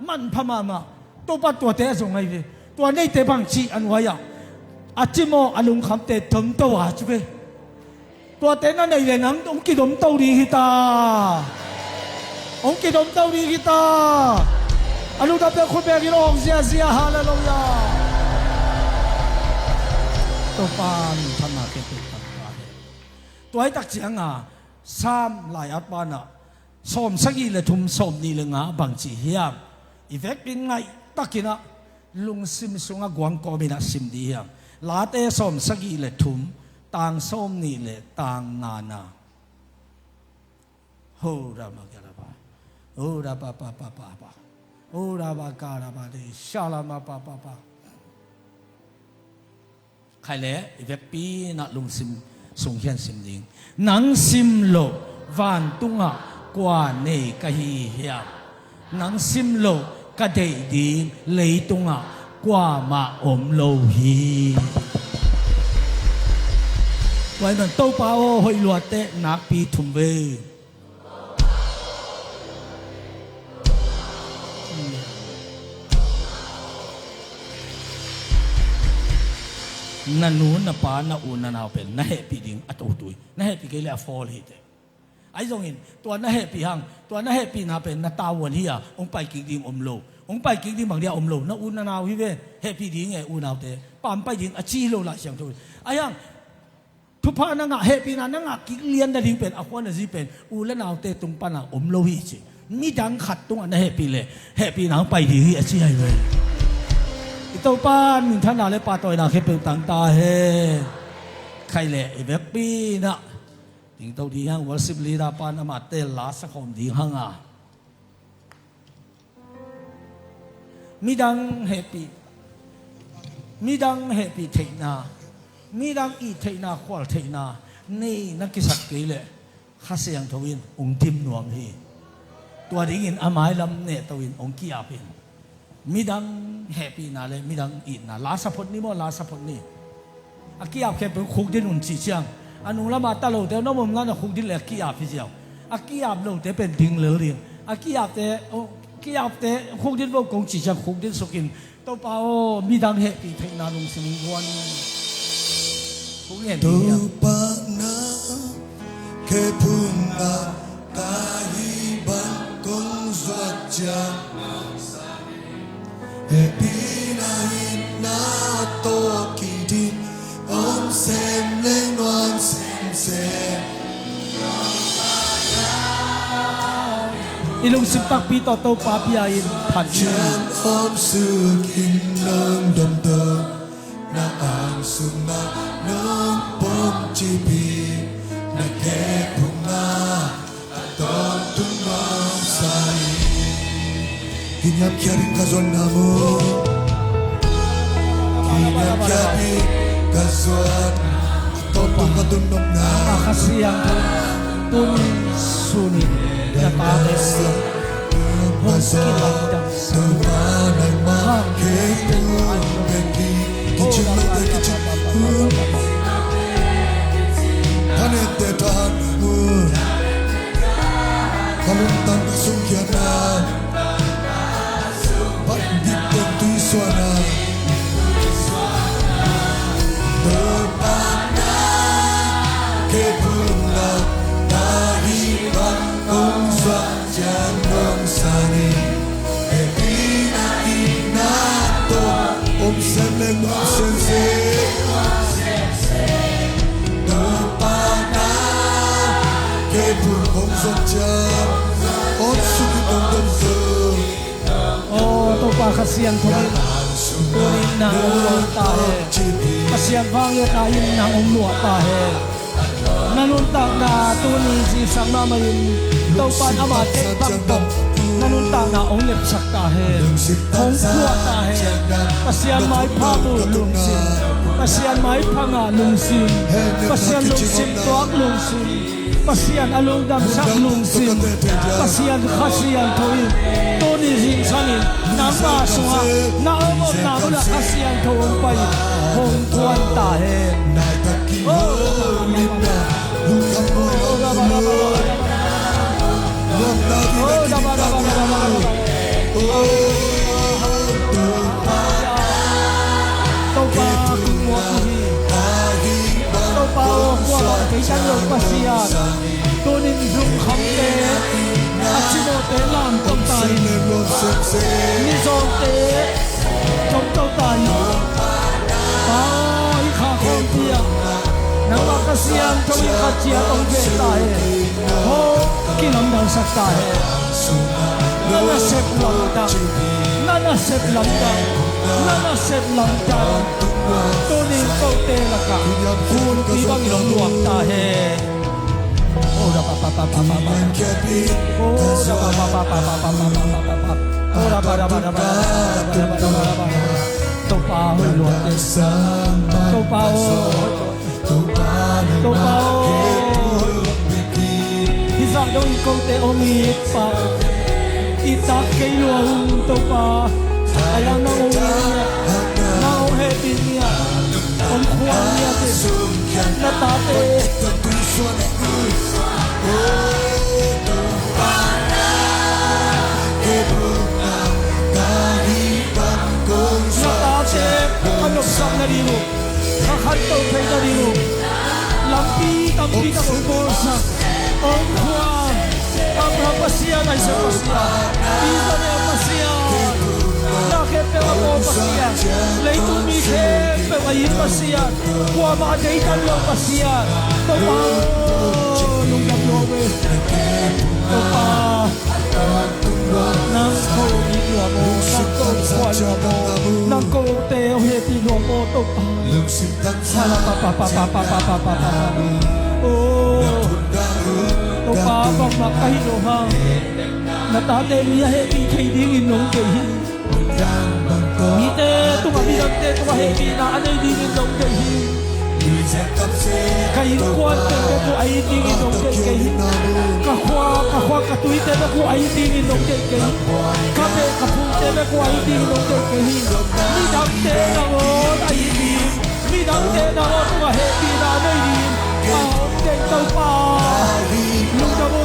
มันพม่ามาตัวปัดตัวเตะส่งไงดิตัวนี้เตะบังชีอันวายอาจิโมอลุงคำเตะถึงตัวจุเบตัวเตะนั่นในเรื่องนั้นองกิดมเต้าดีฮิตาองกิดมเต้าดีฮิตาอนุดับเตะคนเบกิโลองเสียฮาเลลูยาตัวปานธนาเกตุตันกาตัวไอ้ตักเจียงสามหลายอัตปานะสมสักอีเลยทุ่มสมนี่เลยบางจีเฮียมอีเฟกเป็นไงตักกินะลุงซิมสุงกวางกอมินะซิมดีเฮียมลาเตสมสักอีเลยทุ่มต่างสมนี่เลยต่างนานาโหรามาการาบาโหราบาปาปาปาปาโหราบาการาบาเดชาลามาปาปาปาใครเลยอีเฟกปีนะลุงซิมสุงเฮียนซิมดิงนังซิมโลวันตุงะกว่านี่ก็เฮียนังซิมโลก็ได้ดีเลยตรงอ่ะกว่ามาอมโลฮีไว้มันโตเปล่าหอยลวดเตะนักปีทุ่มเวนั่นนู้นน่ะป้าน่ะอุ่นน่ะเอาเป็นน่าเฮปีดิ่งอัตโตตุยน่าเฮปีก็เลยฟอลฮีเตไอ้ตรงนี้ตัวน่าเฮปีหังตัวน่าเฮปีน่าเป็นน่าตาวันเฮียองไปกินดิ่งอมโลองไปกินดิ่งบางเดียวอมโลน่าอุ่นน่ะเอาฮิเวเฮปีดิ่งไงอุ่นเอาเตปั๊มไปดิ่งอาชีโลละเสียงตุยไอ้ยังทุกพานังอ่ะเฮปีน่ะนังอ่ะกิเลียนได้ดิ่งเป็นอควาน่ะสิเป็นอุ่นแล้วเอาเตตรงปาน่ะอมโลฮิจิมีดังขัดตรงอันน่าเฮปีเลยเฮปีน่าไปดิ่งอาชีให้เว้ยอีตัวป้านท่านน่ะเลยป้าตัวน่ะเฮปีต่างตาเฮใครเลยไอ้แบบปีน่ะดิ่งตัวดีฮังวัลสิบลีดาปานมาเตลาสักคนดีฮังมีดังเฮปีมีดังเฮปีเทน่ามีดังอีเทน่าควอลเทน่านี่นักกิจกรรมเลยข้าเสียงทวินองค์ทิมหน่วงฮีตัวดิ่งอาไม้ลำเนตวินองค์กีอาเป็นมีดังเฮปีน่าเลยมีดังอีน่าลาสัพพนี่มั้งลาสัพพนี่อากีอาแค่เป็นคุกดินอุ่นจีเชียงอันนู้นละมาตลอดเดี๋ยวน้องผมนั่นคุกดินเล็กกีอาพิเศษอากีอาบลงแต่เป็นดิ่งเหลือเรียงอากีอาแต่กีอาแต่คุกดินพวกกงจีเชียงคุกดินสุกินตัวเปล่ามีดังเฮปีเทน่าลงสิงห์วันคุกเห็นดีอ่ะ Tupana ke punga kahiban kong zwaja Epina hina to kidin om sem leng wan sem sem อีลุงสิบปักปีต่อโตปาปีอินผ่านชื่อ Jan om sukin nang dom dom na ang suma nang pom chibi na ke punga atong tumang sai Kinyam kyaring kazon namu Kinyam kyaring kazon atong pangkatunom na Makasiyang tunin sunin Yatanes Hongkilang dang Tumanay makikitong beki Kichimate kichimate Hanete tahanmu Kaluntang kasungkiana Pandit tentuisuana Tepana Kepuna Tahiban Kong Swajan Nong Sani Epina Inato Om Seneng Om Sense Tepana Kepun Kong Swajan on suki dong dong Oh to pa kasihan tuloy tuloy na umluwa tayo kasihan bangyo tayo na umluwa tayo nanuntang na tuloy si isang mamayin daw pa naman kay bangkong nanuntang na umlip sak tayo kung kuwa tayo kasihan may patulungsin kasihan may pangalungsin kasihan lungsin tuwag lungsin kasihan along damsak lungsin kasihan tuloy Tony Ring Sanin, nama semua, nama nama kasihan tuan pai, hong tuan tahe. Topa kumua kuhi, topa kuala kaitan lo kasihan, Tony Ring Kamte. Achimo te lam tom tai ni zong te tom tom tai ai kha khom tia na wa kasian tom i kha chia tom ve tai ho ki nam dang sak tai na na sep lam da na na sep lam da na na sep lam da to ni ko te la ka kun ti bang long luak ta he Oh da pa pa pa pa pa pa. Oh da pa pa pa pa pa pa pa pa pa. Oh da pa da pa da pa da pa. To pa ho lo te sa. To pa ho. To pa ho. Isa dong ko te omi pa. Ita kay lo to pa. Ayang na o na o happy niya. Om kuan niya te. Na tate. Ano sang narinig, kakantaw kay narinig, lampi ka kumposa, ang kuwan, ang rapasya ay sa pasya, isa na ang pasya, lakit na ako pasya, lay tumikip na kayin pasya, kuwa makagaitan yung pasya, tupang, nung naglobe, tupang, nang kawin mo, nang kawin mo, nang kote o heti no mo to pa sala pa pa pa pa pa pa pa pa pa oh to pa bang makahino ha natate niya heti kay dingin nung kay mite tu mabirante tu heti na anay dingin nung kay kay kuwan ko ay dingin nung kay kahwa katuite na ko ay dingin nung kay kape kapunte na ko ay dingin nung kay midang te na ko ay dingin midang te na ko tu heti na anay dingin ang kay tau pa nung kamo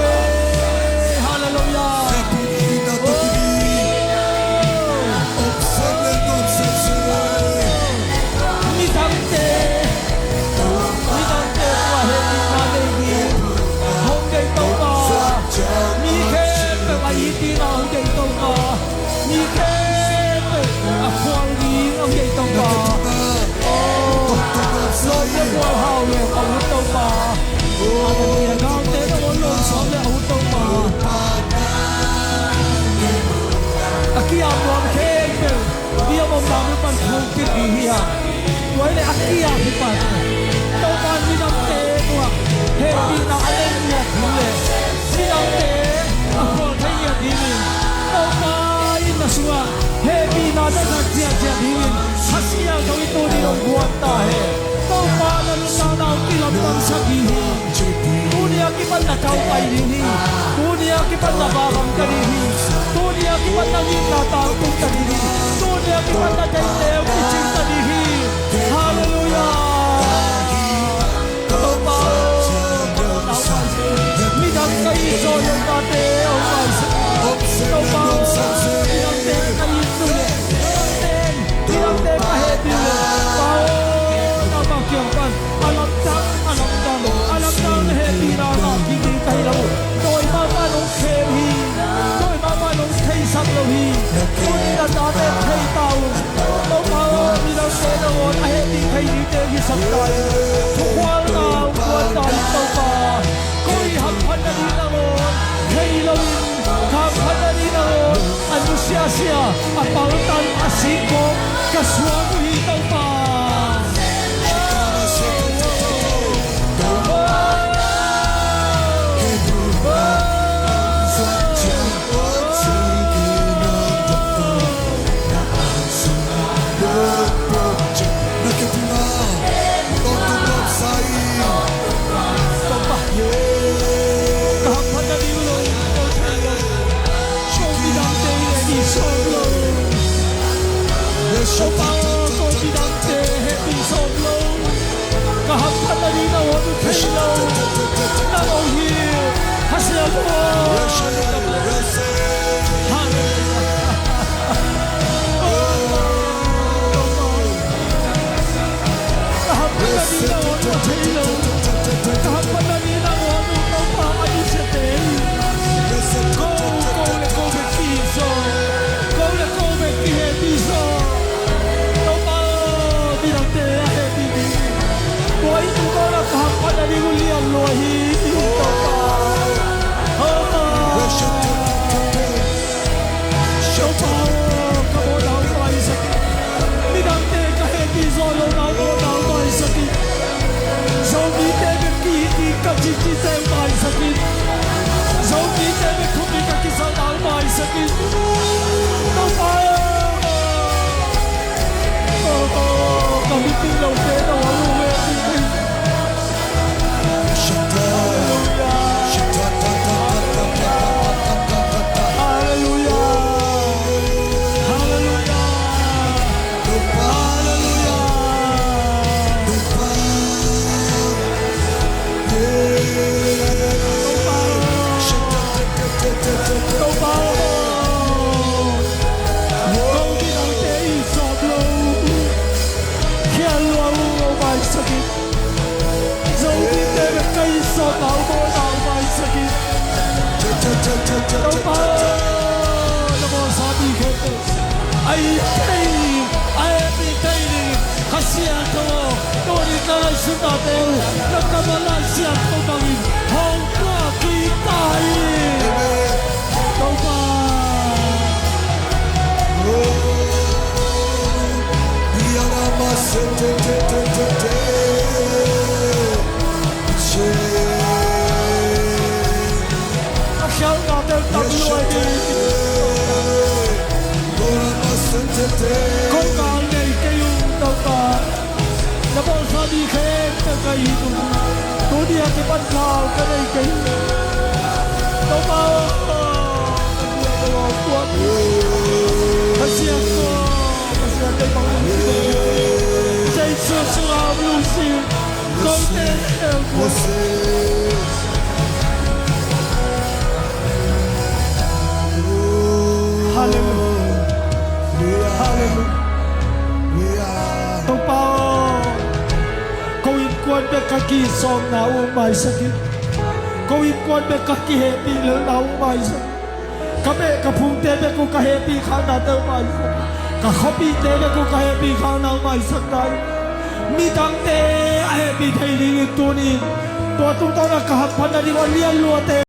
hallelujah midang te Iti na ang kay tong ka, ni kep, akwang rin ang kay tong ka. Oh, lord na po hao yung awutong ka. Ano yung gante na mo lord sa ang awutong ka. Aki ang mga kep, di ang mga mga panhukit ihiya. Wala aki ang hipan. Tau ka minante mo, hindi na alin niya huli. Minante, akwang kaya dimin, tau kain na suwa, hebi na nasakya siya dimin, hasiya daw ito nilong buwan tahe, tau pa na nunanaw kilamang sa gihi, tuniya kipan na kaupay dihi, tuniya kipan na babang kadihi, tuniya kipan na ngitatangkong kadihi, tuniya kipan na kaitew iching kadihi, hallelujah! Tau pa midang kaiso yung dati o pansa tau pa midang te kaiso midang te kahit yun pao na makyangkan alam tang hepi na nakikita kahilaw to'y mamanong kehi to'y mamanong kay saklohi to'y na dati kay tao tau pa midang te na won hepi kay dite gisap tayo tukwal na uwan tayo tau pa Koi hampan na din naman, kay lawin, sia apautan asiko kaswagi taupa kaki som na umay sakit Kawin kwan be kaki happy lang na umay sakit Kami kapung tebe ko ka happy ka na daw umay sakit Kakopi tebe ko ka happy ka na umay sakit Midang te happy tayo rin ito ni Tuwa tong tao na kahapon na liwan liyan luwa te